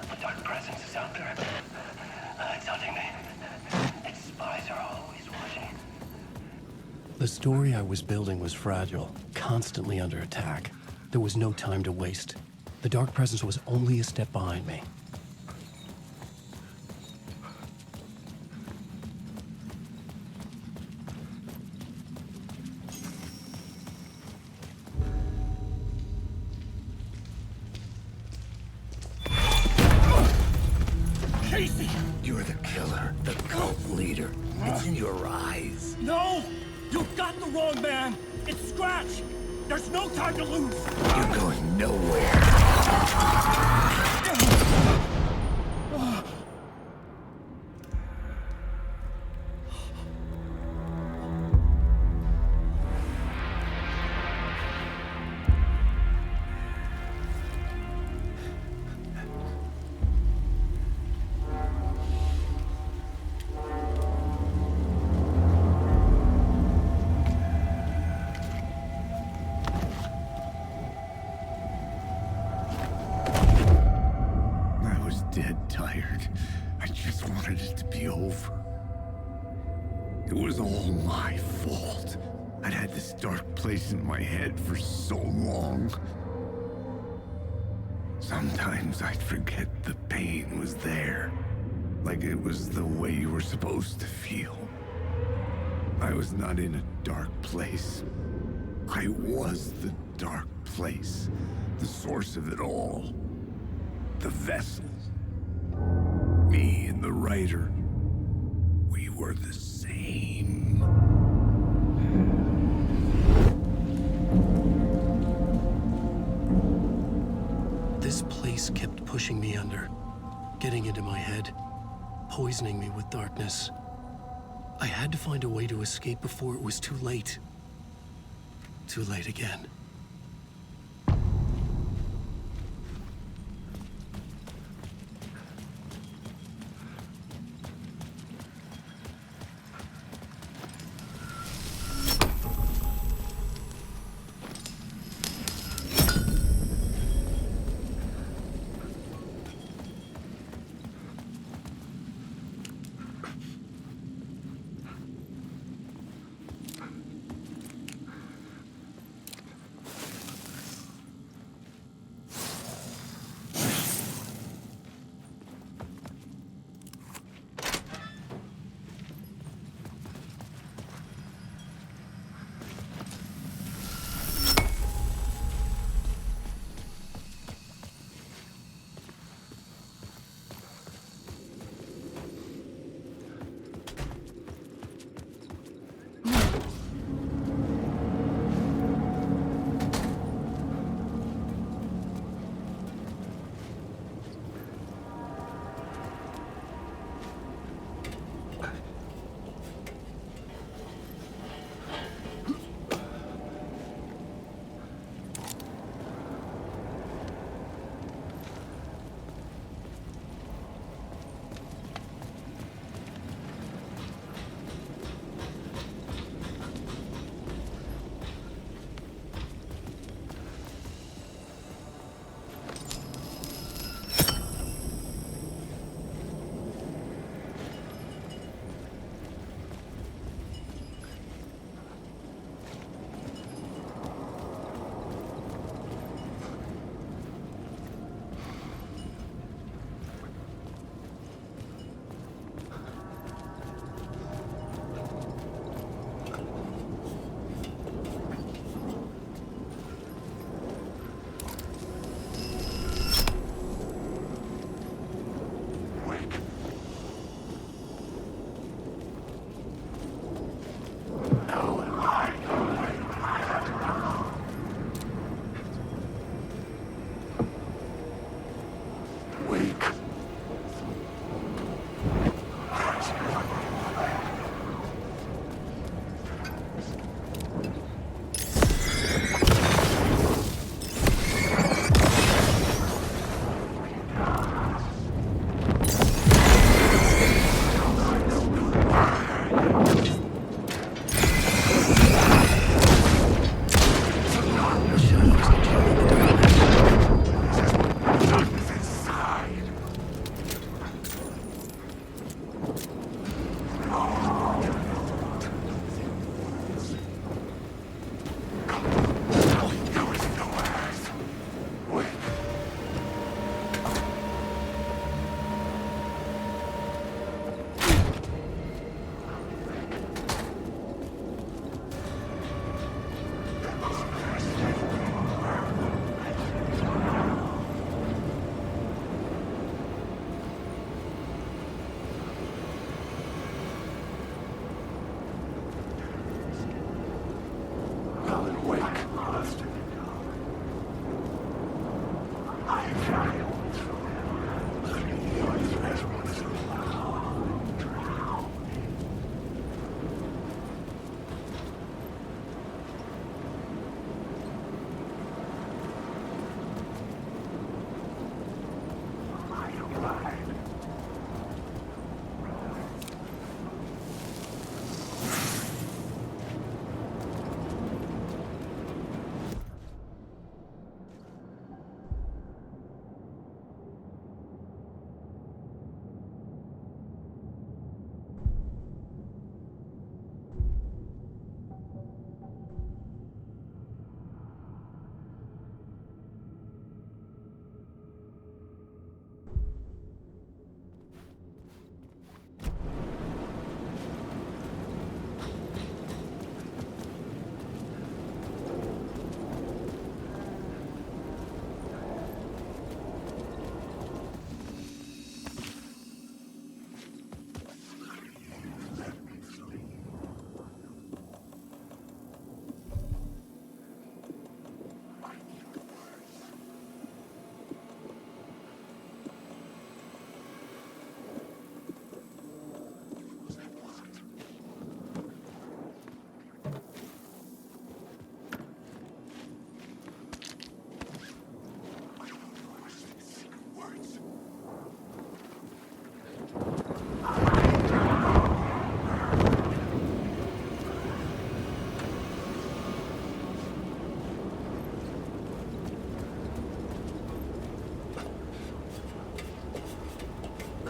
The dark presence is out there. It's hunting me. Its spies are always watching. The story I was building was fragile, constantly under attack. There was no time to waste. The dark presence was only a step behind me. 4K-PC! You're the killer, the cult leader. It's in your eyes. No! You got the wrong man! It's Scratch! There's no time to lose! You're going nowhere. Dead tired. I just wanted it to be over. It was all my fault. I'd had this dark place in my head for so long. Sometimes I'd forget the pain was there. Like it was the way you were supposed to feel. I was not in a dark place. I was the dark place. The source of it all. The vessel. Me and the writer, we were the same. This place kept pushing me under, getting into my head, poisoning me with darkness. I had to find a way to escape before it was too late. Too late again.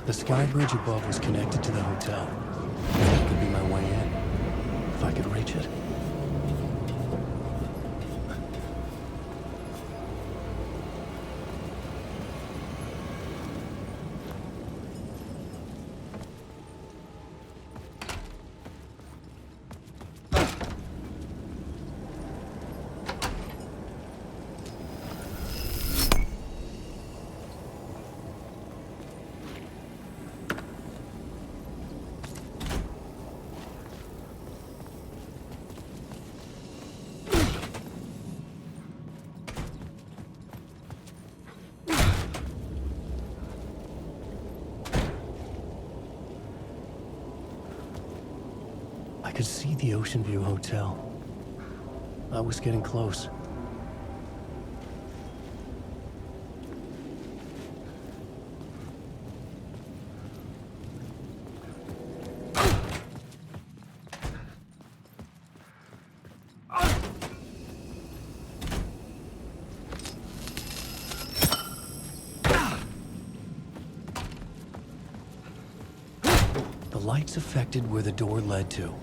The sky bridge above was connected to the hotel. That could be my way in, if I could reach it. I could see the Ocean View Hotel. I was getting close. The lights affected where the door led to.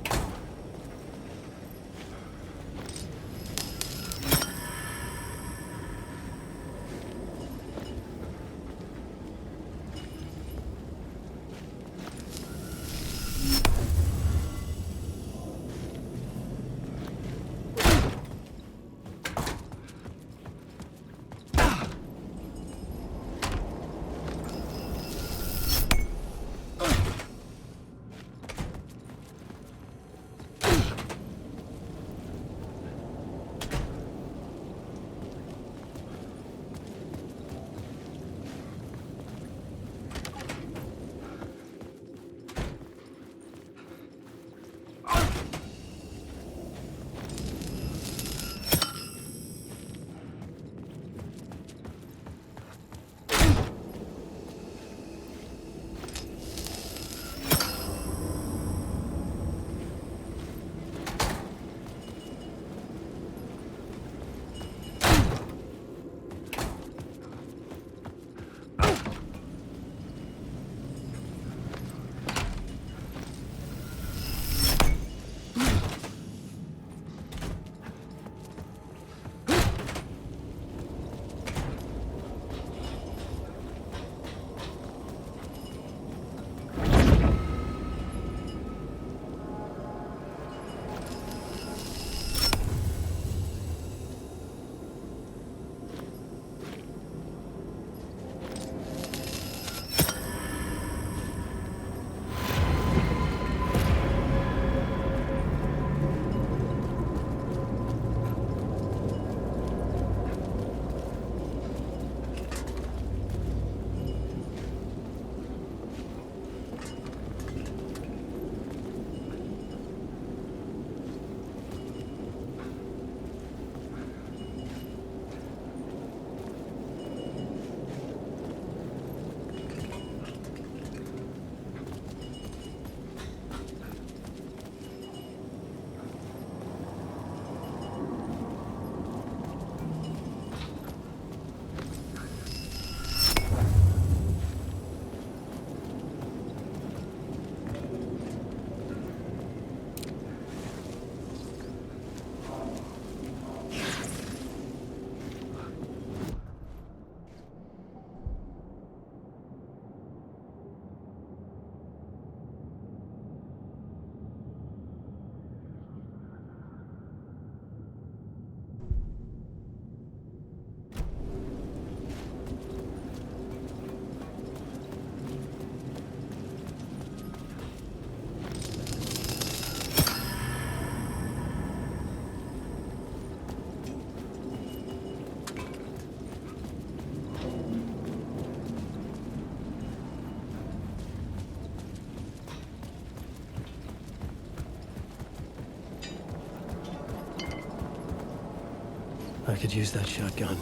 I could use that shotgun.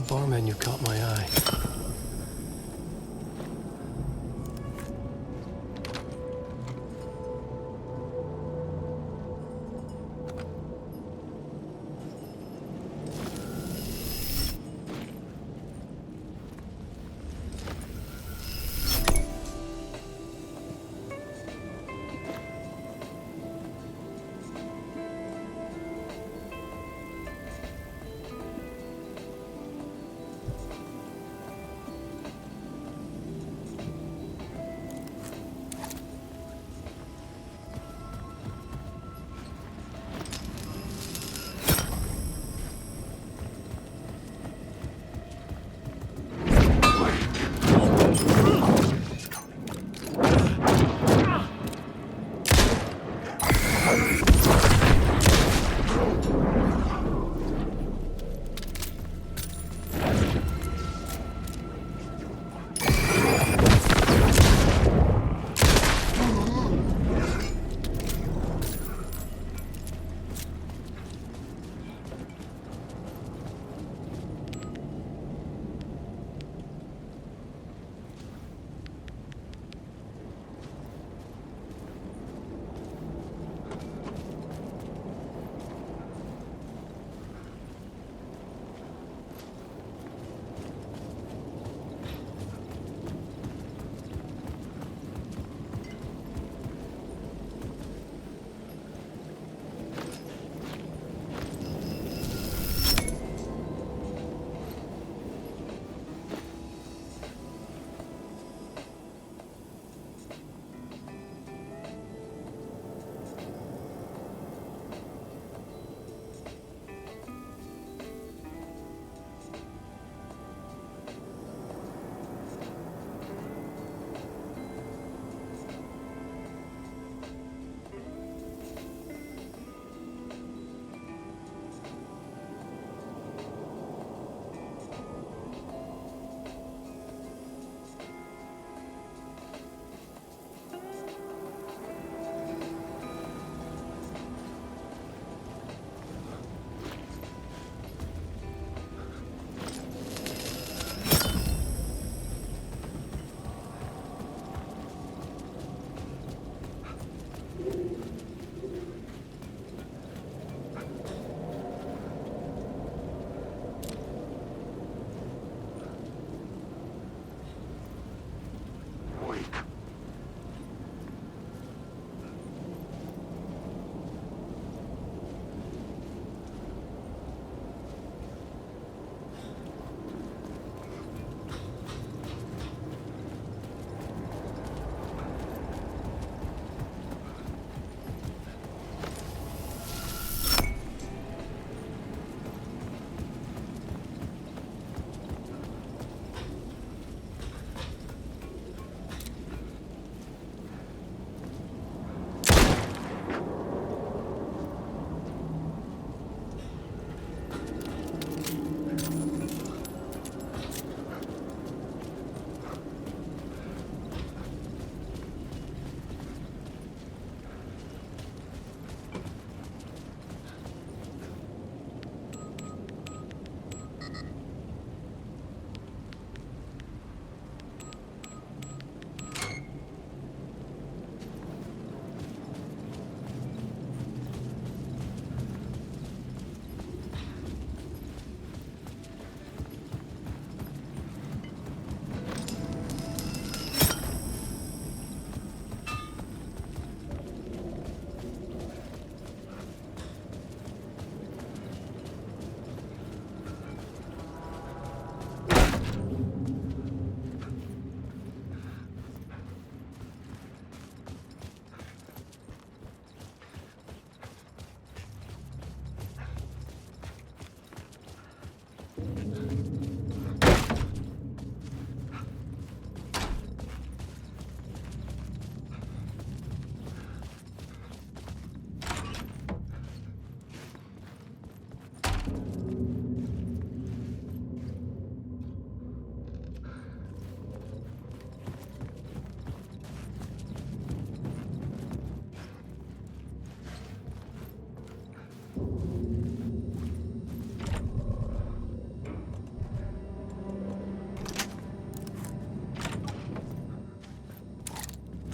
bar menu caught my eye.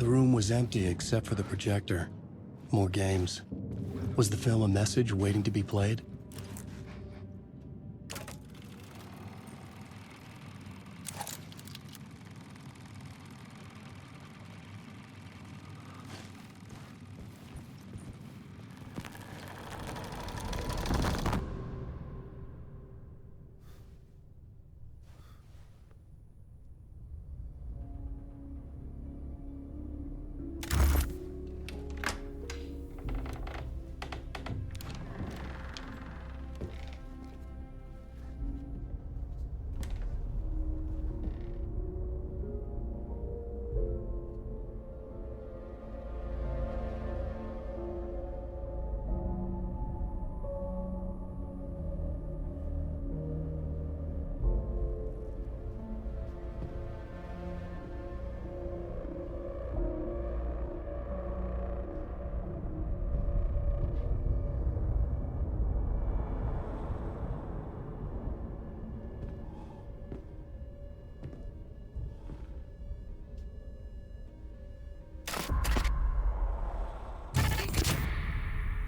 The room was empty except for the projector. More games. Was the film a message waiting to be played?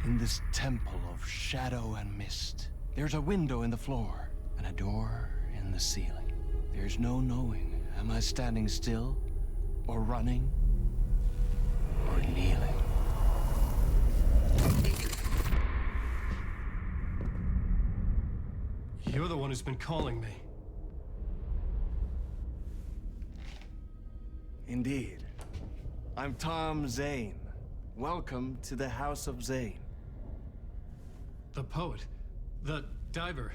In this temple of shadow and mist, there's a window in the floor and a door in the ceiling. There's no knowing, am I standing still, or running, or kneeling? You're the one who's been calling me. Indeed. I'm Tom Zane. Welcome to the House of Zane. The poet. The diver.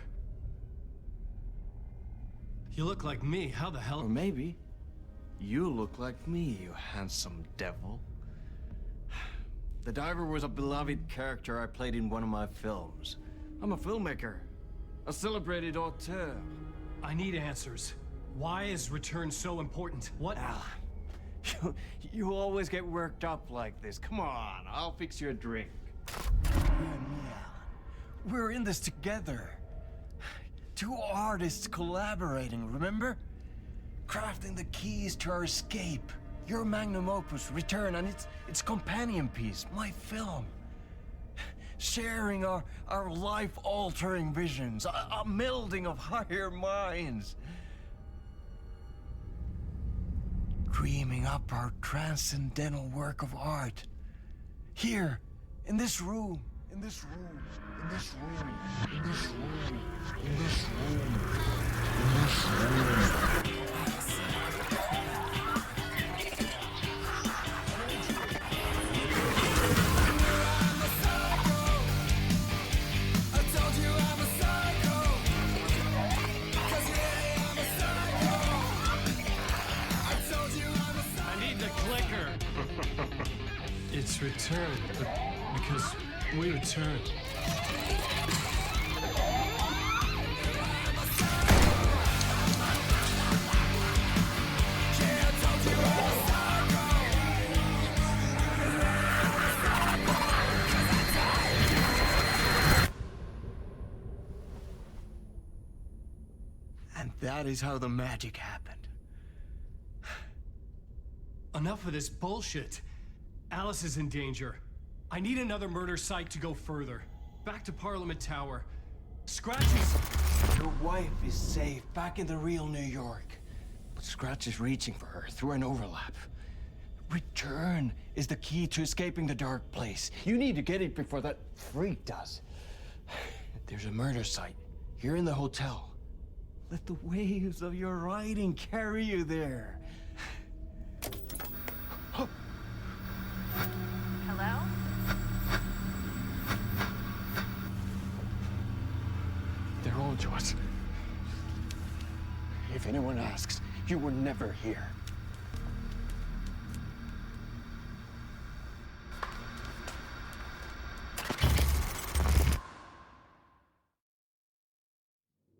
You look like me. How the hell? Or maybe you look like me, you handsome devil. The diver was a beloved character I played in one of my films. I'm a filmmaker, a celebrated auteur. I need answers. Why is Return so important? What? You always get worked up like this. Come on, I'll fix you a drink. We're in this together. Two artists collaborating, remember? Crafting the keys to our escape. Your magnum opus, Return, and its companion piece, my film. Sharing our life-altering visions, a melding of higher minds. Dreaming up our transcendental work of art. Here, in this room, in this room, in this room, in this room, in this room, in this room. It's Return, because we return. And that is how the magic happened. Enough of this bullshit. Alice is in danger. I need another murder site to go further. Back to Parliament Tower. Scratch Your wife is safe, back in the real New York. But Scratch is reaching for her through an overlap. Return is the key to escaping the dark place. You need to get it before that freak does. There's a murder site here in the hotel. Let the waves of your writing carry you there. Hello? They're all yours. If anyone asks, you were never here.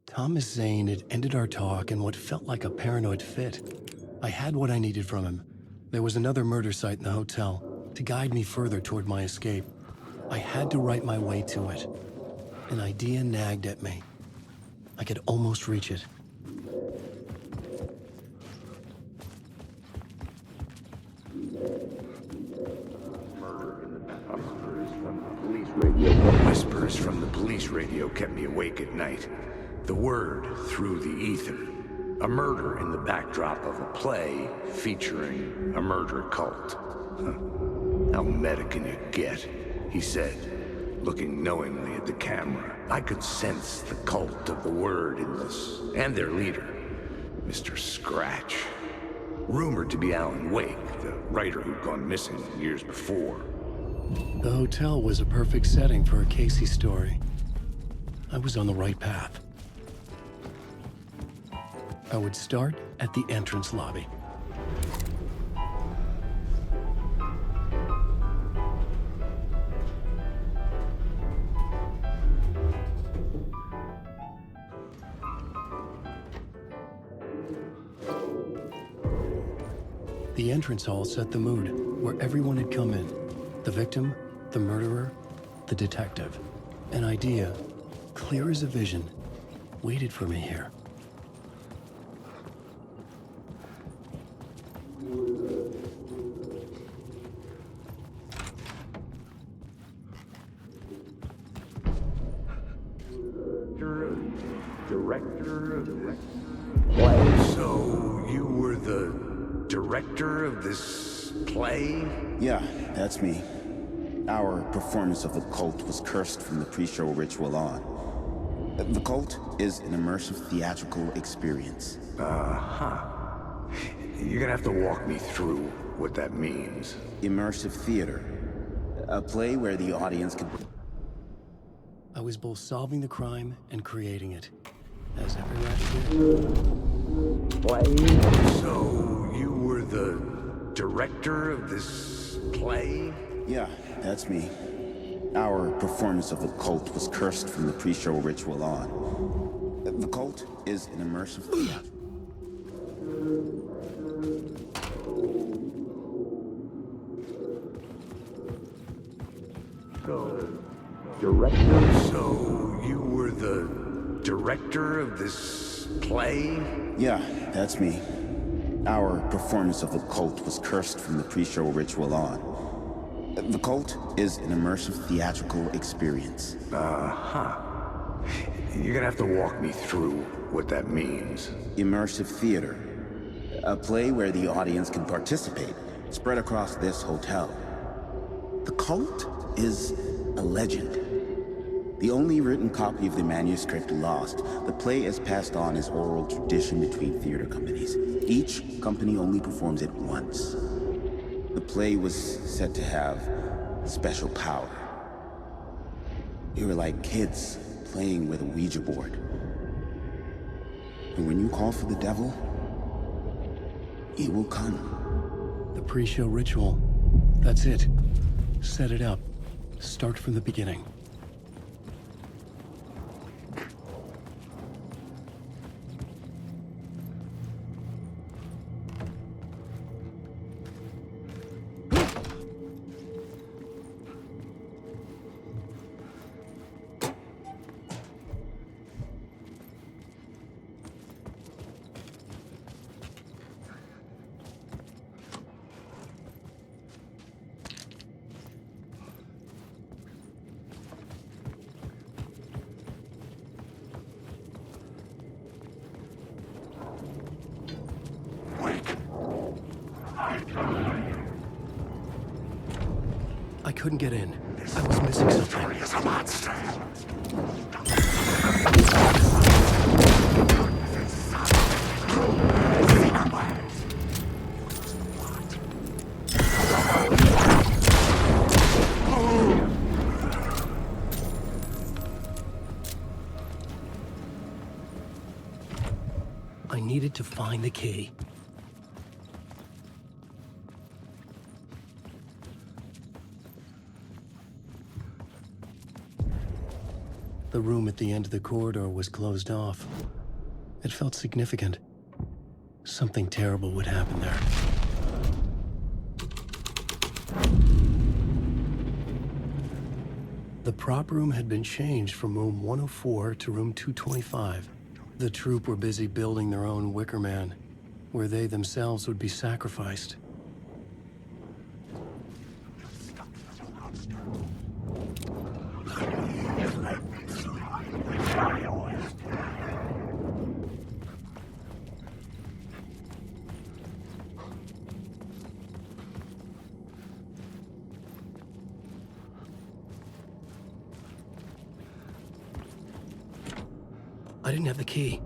Thomas Zane had ended our talk in what felt like a paranoid fit. I had what I needed from him. There was another murder site in the hotel to guide me further toward my escape. I had to write my way to it. An idea nagged at me. I could almost reach it. chorus from the police radio kept me awake at night. The word through the ether. A murder in the backdrop of a play featuring a murder cult. Huh. How meta can you get? He said, looking knowingly at the camera. I could sense the cult of the word in this, and their leader, Mr. Scratch. Rumored to be Alan Wake, the writer who'd gone missing years before. The hotel was a perfect setting for a Casey story. I was on the right path. I would start at the entrance lobby. The entrance hall set the mood, where everyone had come in. The victim, the murderer, the detective. An idea, clear as a vision, waited for me here. Director of the play? So, you were the director of this play? Yeah, that's me. Our performance of the cult was cursed from the pre-show ritual on. The cult is an immersive theatrical experience. Uh-huh. You're gonna have to walk me through what that means. Immersive theater. A play where the audience can... I was both solving the crime and creating it, as every rat did. Play? So, you were the director of this play? Yeah, that's me. Our performance of the cult was cursed from the pre-show ritual on. The cult is an immersive theater. Director? So, you were the director of this play? Yeah, that's me. Our performance of the cult was cursed from the pre-show ritual on. The cult is an immersive theatrical experience. Uh-huh. You're gonna have to walk me through what that means. Immersive theater. A play where the audience can participate, spread across this hotel. The cult is a legend. The only written copy of the manuscript lost, the play is passed on as oral tradition between theater companies. Each company only performs it once. The play was said to have special power. We were like kids playing with a Ouija board. And when you call for the devil, he will come. The pre-show ritual. That's it. Set it up. Start from the beginning. I couldn't get in. I was missing something. Is a monster. I needed to find the key. The room at the end of the corridor was closed off. It felt significant. Something terrible would happen there. The prop room had been changed from room 104 to room 225. The troupe were busy building their own Wicker Man, where they themselves would be sacrificed. I didn't have the key.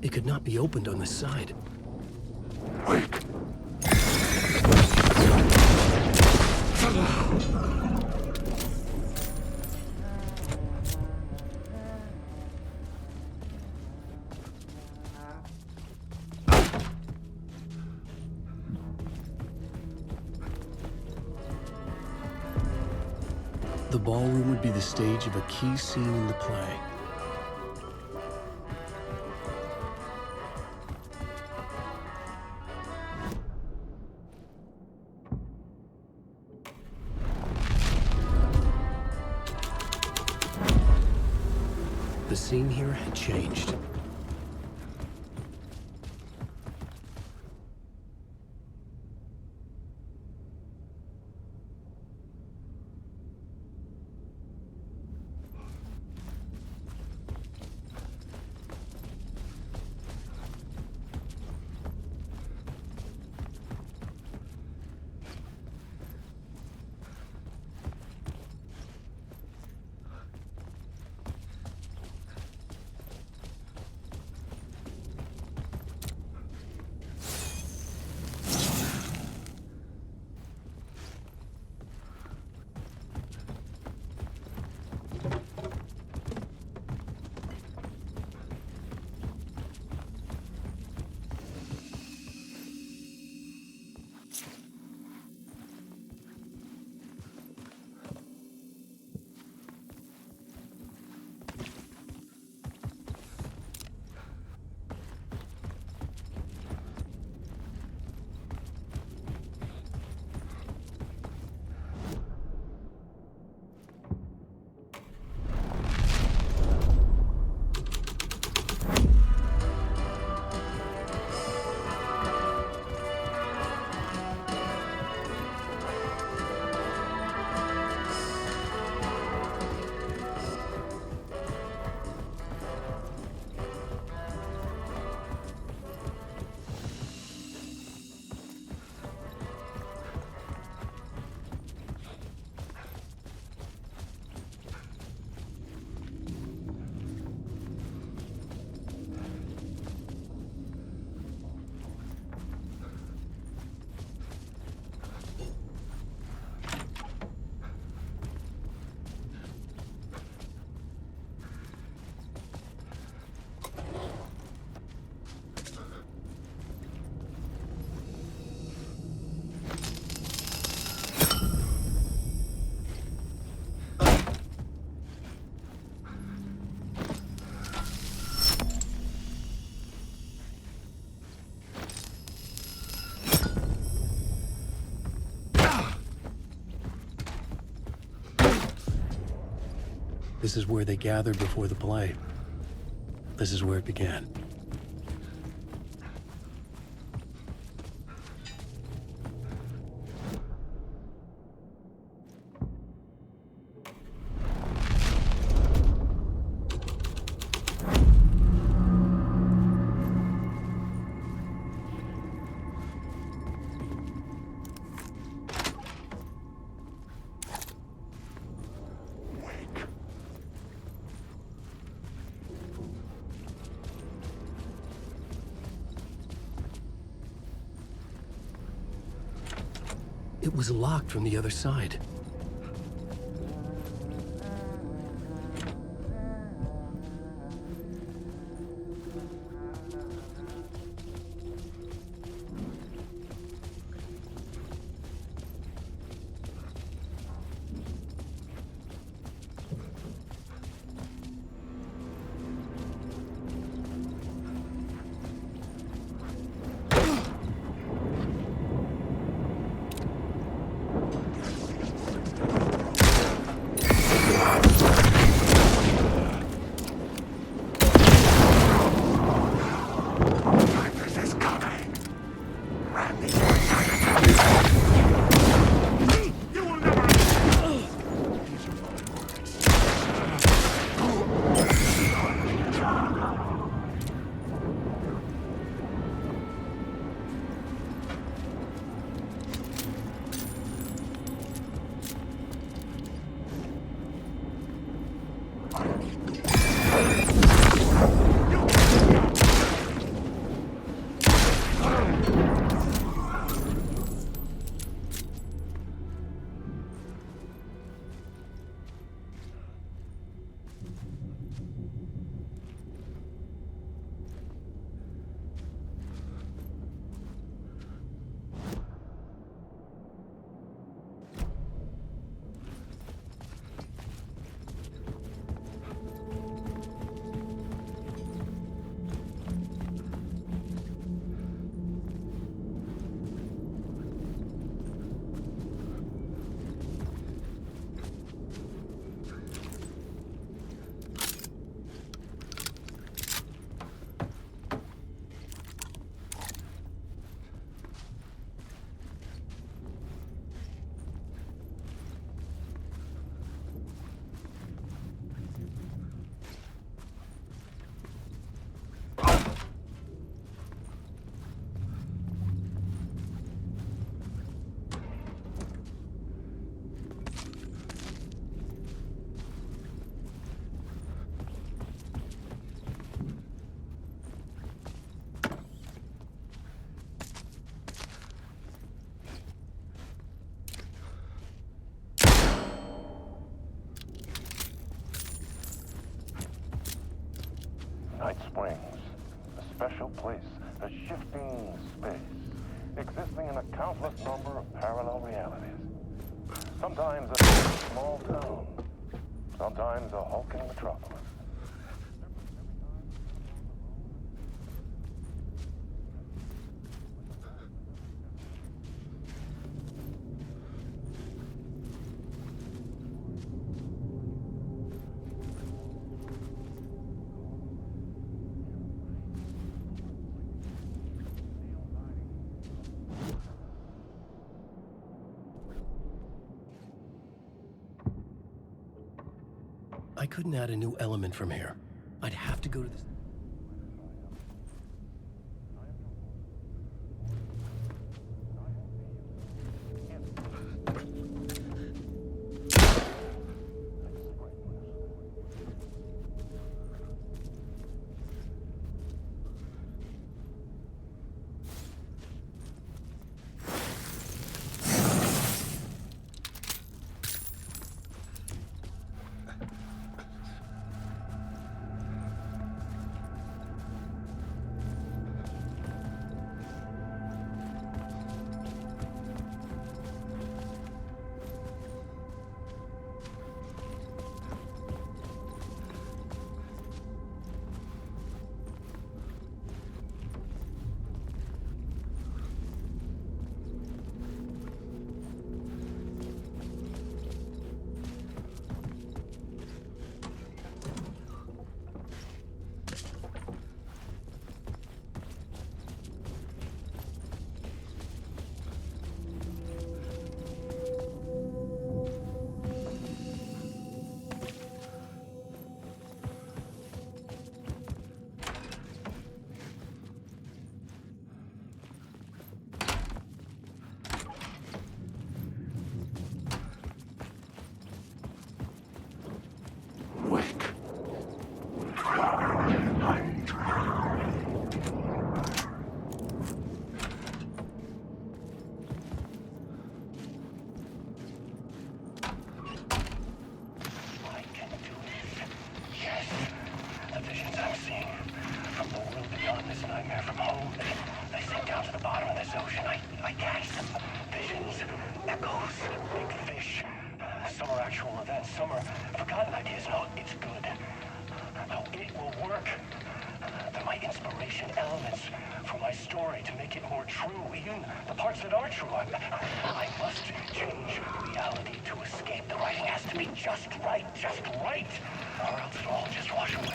It could not be opened on the side. The ballroom would be the stage of a key scene in the play. The scene here had changed. This is where they gathered before the play. This is where it began. It was locked from the other side. Night Springs, a special place, a shifting space, existing in a countless number of parallel realities. Sometimes a small town, sometimes a hulking metropolis. I couldn't add a new element from here. I'd have to go to the... fiction elements from my story to make it more true, even the parts that are true. I must change reality to escape. The writing has to be just right, or else it'll all just wash away.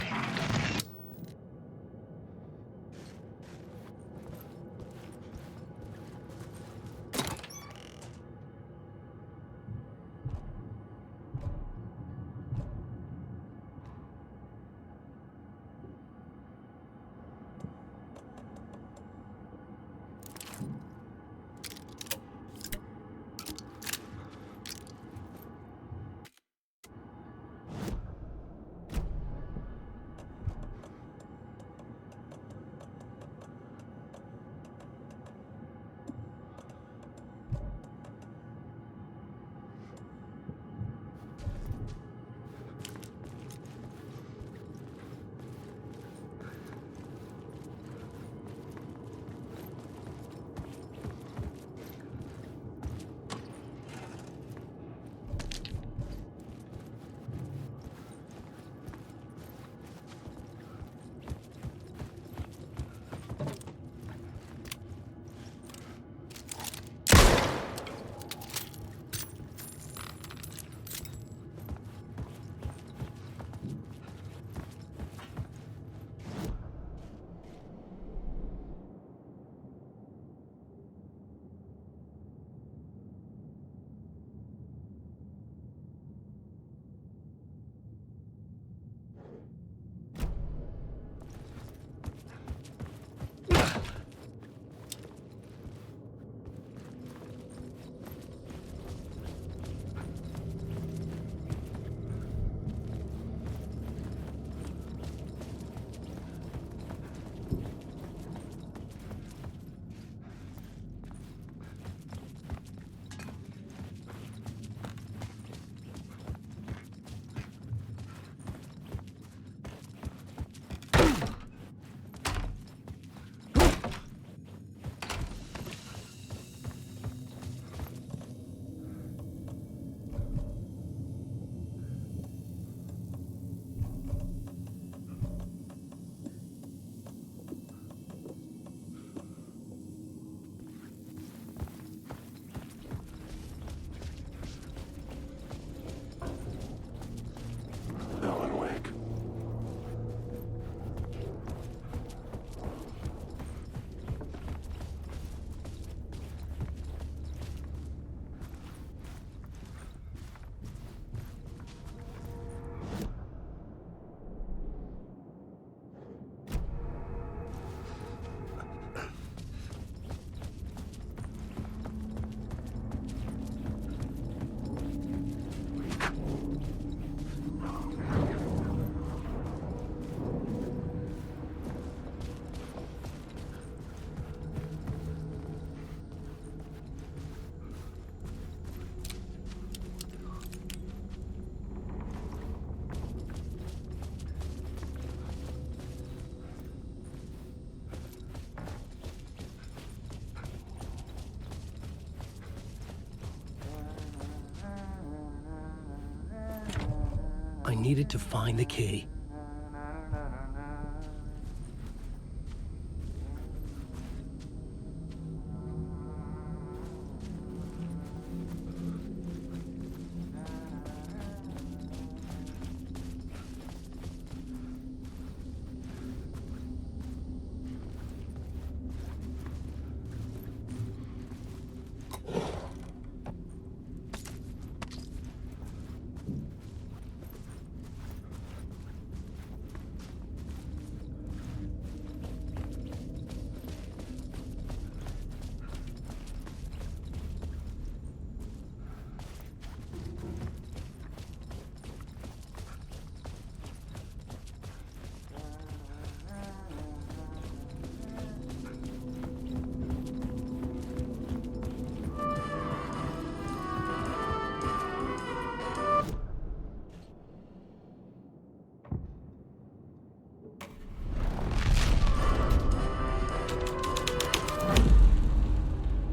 I needed to find the key.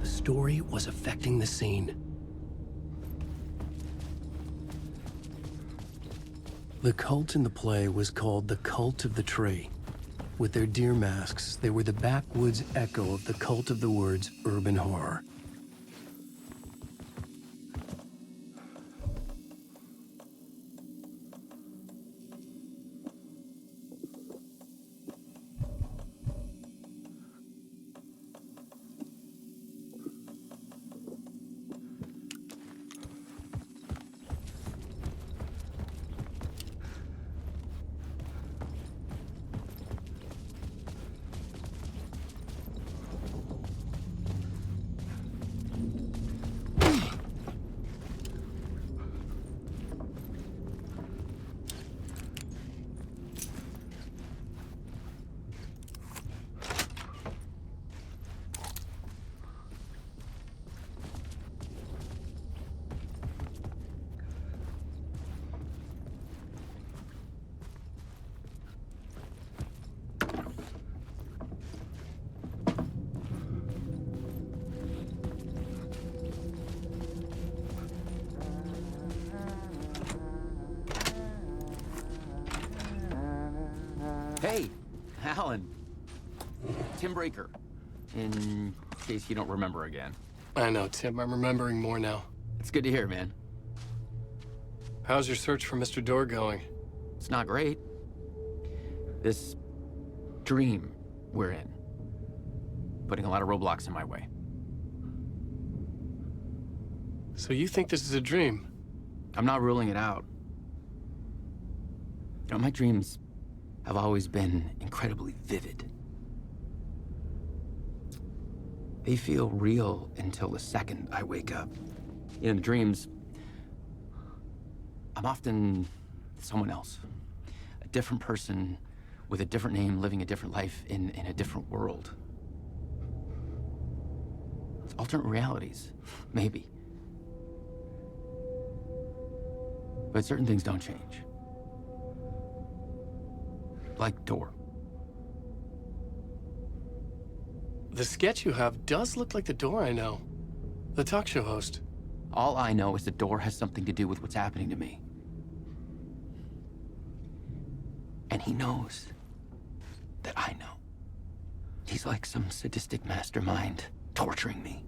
Story was affecting the scene. The cult in the play was called the Cult of the Tree. With their deer masks, they were the backwoods echo of the cult of the word's urban horror. Hey, Alan. Tim Breaker. In case you don't remember again. I know, Tim. I'm remembering more now. It's good to hear, man. How's your search for Mr. Door going? It's not great. This dream we're in, putting a lot of roadblocks in my way. So you think this is a dream? I'm not ruling it out. You know, my dreams have always been incredibly vivid. They feel real until the second I wake up. In the dreams, I'm often someone else. A different person with a different name, living a different life in a different world. It's alternate realities, maybe. But certain things don't change. Like Door. The sketch you have does look like the Door I know. The talk show host. All I know is the Door has something to do with what's happening to me. And he knows that I know. He's like some sadistic mastermind torturing me.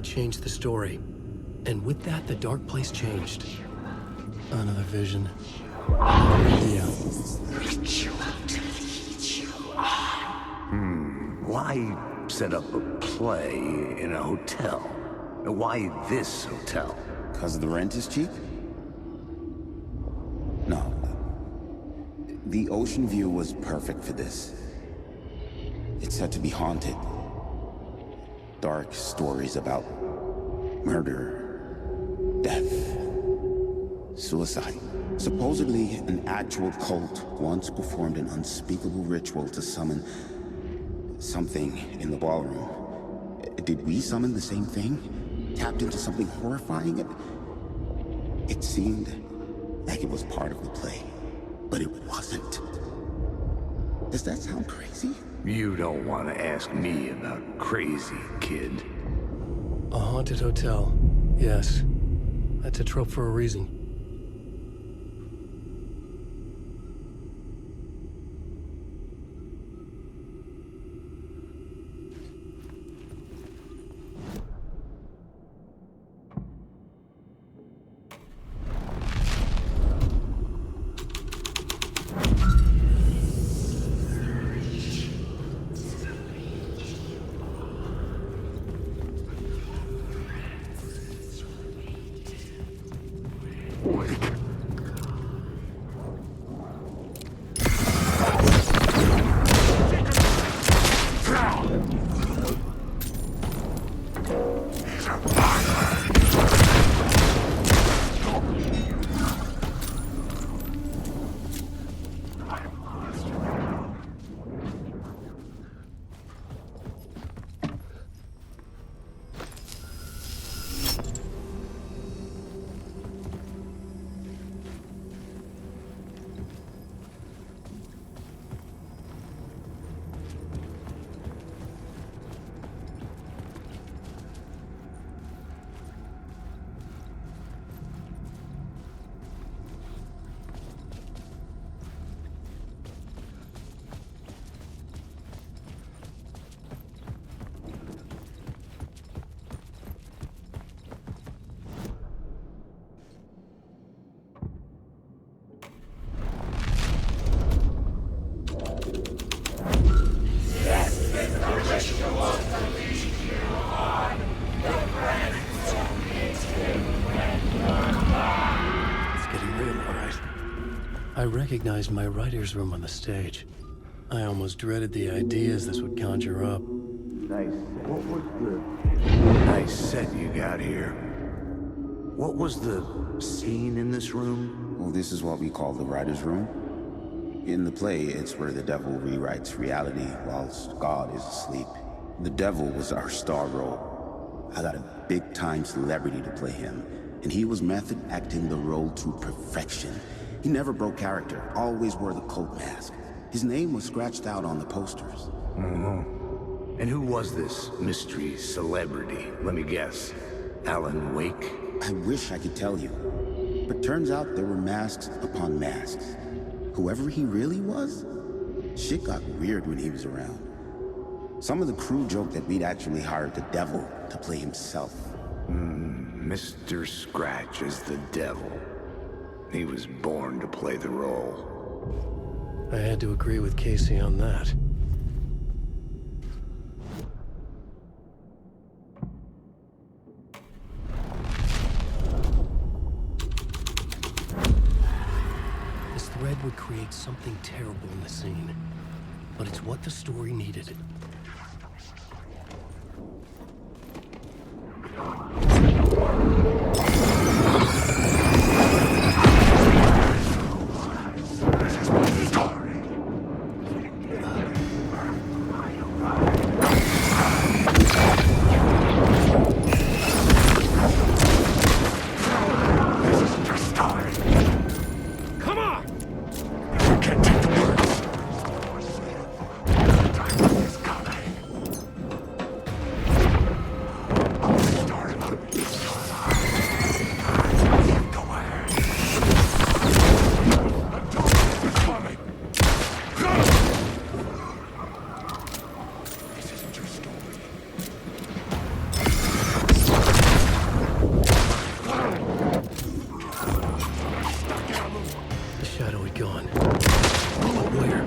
that changed the story. And with that, the dark place changed. Another vision. Yeah. Why set up a play in a hotel? Why this hotel? Because the rent is cheap? No. The ocean view was perfect for this. It's said to be haunted. Dark stories about murder, death, suicide. Supposedly, an actual cult once performed an unspeakable ritual to summon something in the ballroom. Did we summon the same thing? Tapped into something horrifying? It seemed like it was part of the play, but it wasn't. Does that sound crazy? You don't want to ask me about crazy, kid. A haunted hotel. Yes. That's a trope for a reason. I recognized my writer's room on the stage. I almost dreaded the ideas this would conjure up. Nice. What was the nice set you got here? What was the scene in this room? Well, this is what we call the writer's room. In the play, it's where the devil rewrites reality whilst God is asleep. The devil was our star role. I got a big-time celebrity to play him, and he was method acting the role to perfection. He never broke character, always wore the cult mask. His name was scratched out on the posters. Mm-hmm. And who was this mystery celebrity? Let me guess. Alan Wake? I wish I could tell you. But turns out there were masks upon masks. Whoever he really was, shit got weird when he was around. Some of the crew joked that we'd actually hired the devil to play himself. Mr. Scratch is the devil. He was born to play the role. I had to agree with Casey on that. This thread would create something terrible in the scene, but it's what the story needed. Come on! You can't take the words. The time is coming. shadow had gone. But where?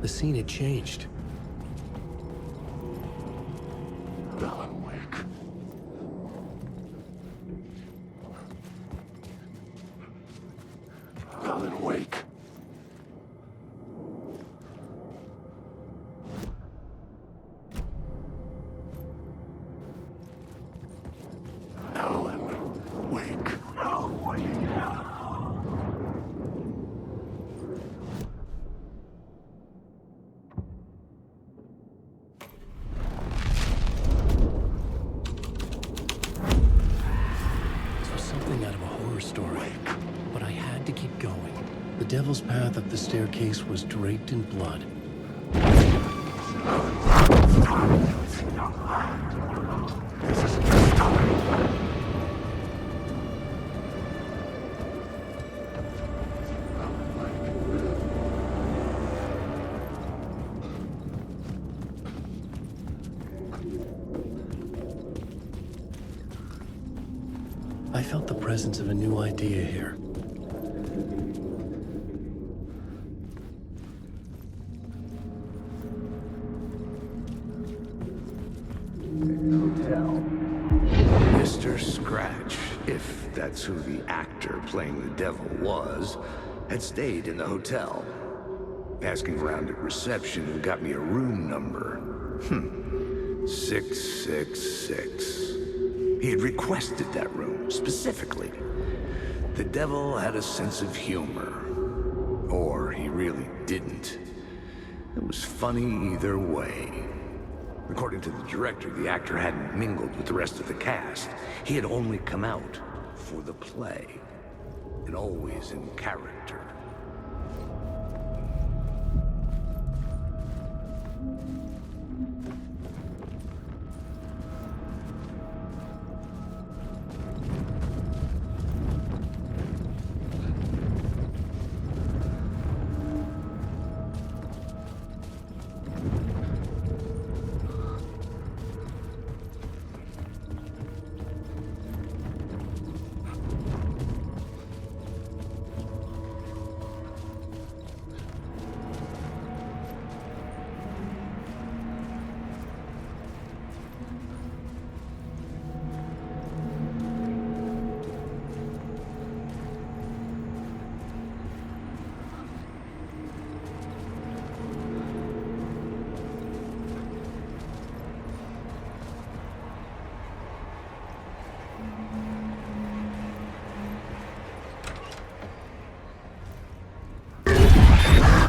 The scene had changed. Alan Wake. Alan Wake. Alan Wake. Alan Wake. But I had to keep going. The devil's path up the staircase was draped in blood. I felt the presence of a new idea here. Mr. Scratch, if that's who the actor playing the devil was, had stayed in the hotel. Asking around at reception got me a room number. 666. He had requested that room, specifically. The devil had a sense of humor. Or he really didn't. It was funny either way. According to the director, the actor hadn't mingled with the rest of the cast. He had only come out for the play, and always in character.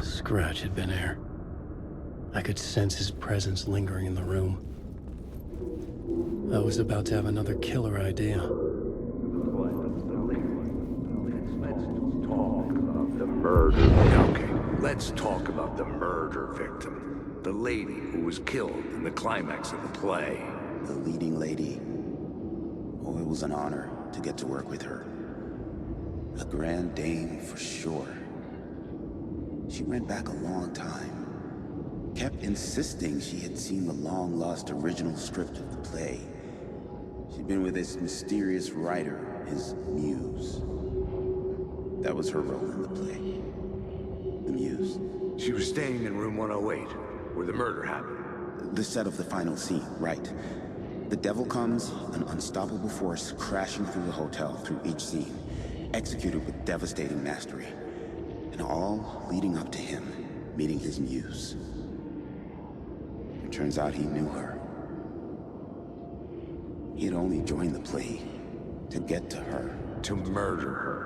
Scratch had been there. I could sense his presence lingering in the room. I was about to have another killer idea. Let's talk about the murder. Okay, let's talk about the murder victim. The lady who was killed in the climax of the play. The leading lady. Oh, it was an honor to get to work with her. A grand dame for sure. She went back a long time. Kept insisting she had seen the long-lost original script of the play. She'd been with this mysterious writer, his muse. That was her role in the play. The muse. She was staying in room 108, where the murder happened. The set of the final scene, right. The devil comes, an unstoppable force crashing through the hotel through each scene, executed with devastating mastery. And all leading up to him meeting his muse. It turns out he knew her. He had only joined the play to get to her. To murder her.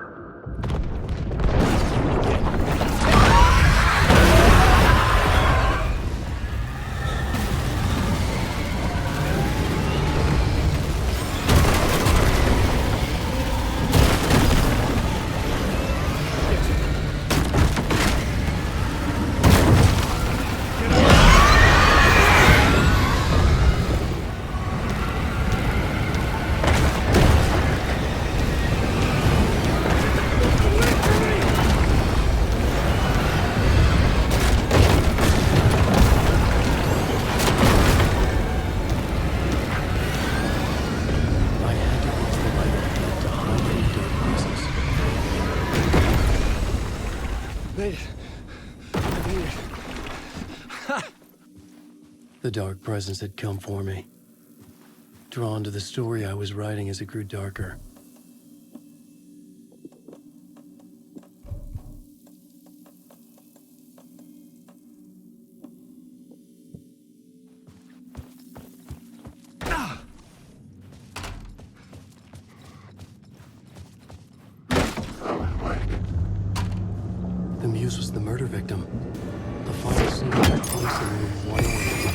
The dark presence had come for me. Drawn to the story I was writing as it grew darker. The muse was the murder victim. The final scene took place in room 108.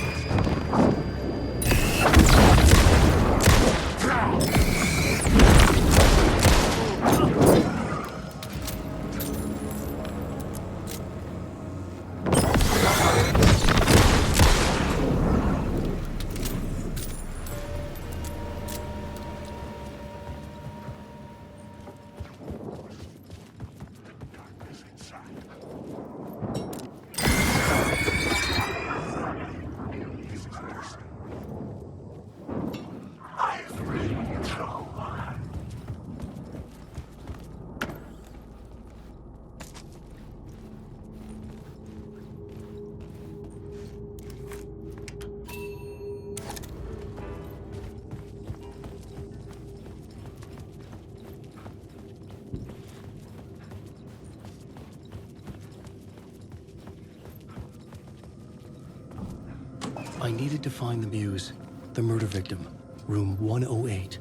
I needed to find the muse, the murder victim, room 108.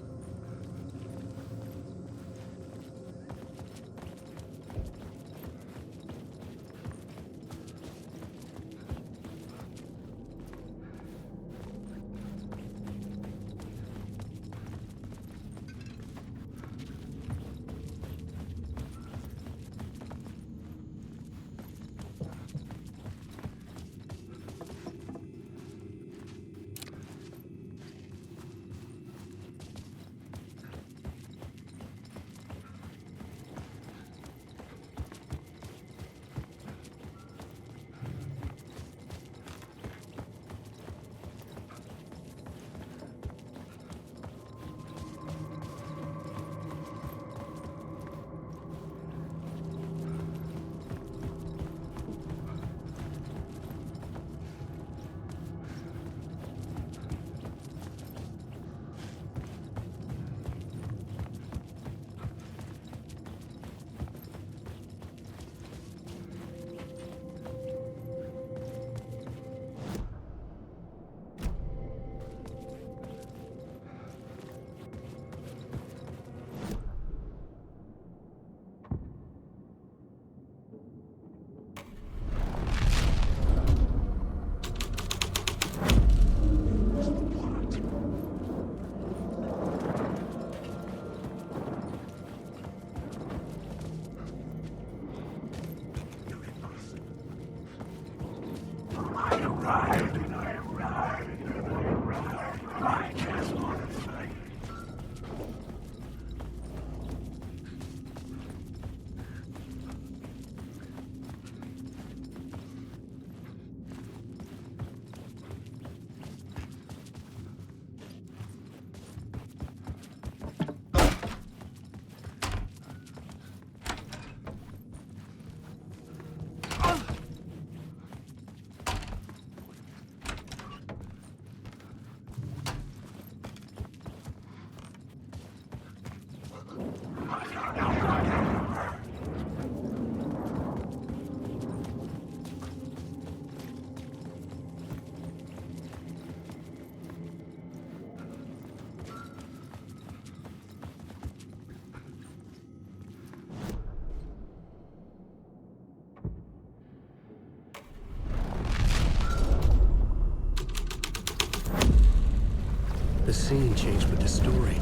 The scene changed with the story.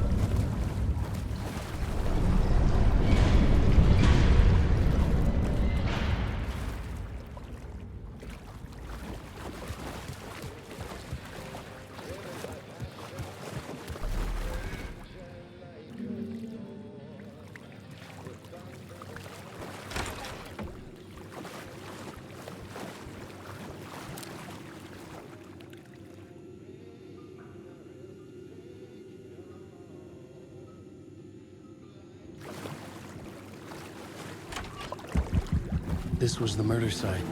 This was the murder site.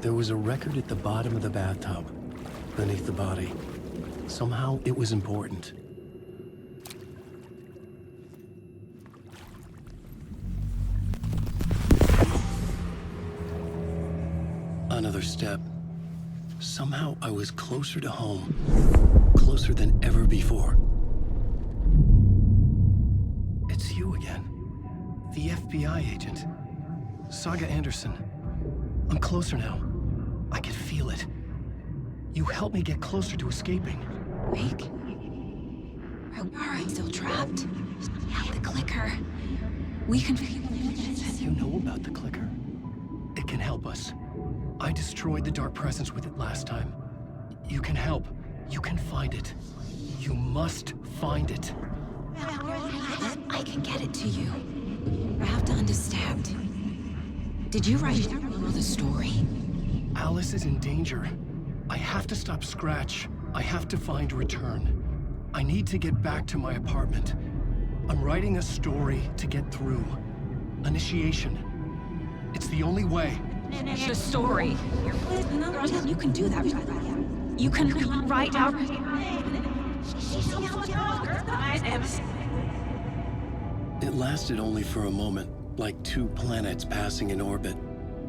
There was a record at the bottom of the bathtub, beneath the body. Somehow it was important. Another step. Somehow I was closer to home. Closer than ever before. It's you again. The FBI agent. Saga Anderson. I'm closer now. I can feel it. You helped me get closer to escaping. Wake? Are we still trapped? The clicker. We can... You know about the clicker? It can help us. I destroyed the dark presence with it last time. You can help. You can find it. You must find it. I can get it to you. I have to understand. Did you write the story? Alice is in danger. I have to stop Scratch. I have to find Return. I need to get back to my apartment. I'm writing a story to get through. Initiation. It's the only way. The story. You can do that. You can write out... It lasted only for a moment, like two planets passing in orbit.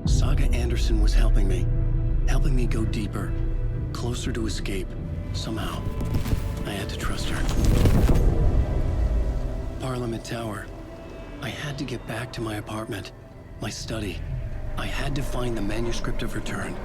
Saga Anderson was helping me go deeper, closer to escape, somehow. I had to trust her. Parliament Tower. I had to get back to my apartment, my study. I had to find the manuscript of Return.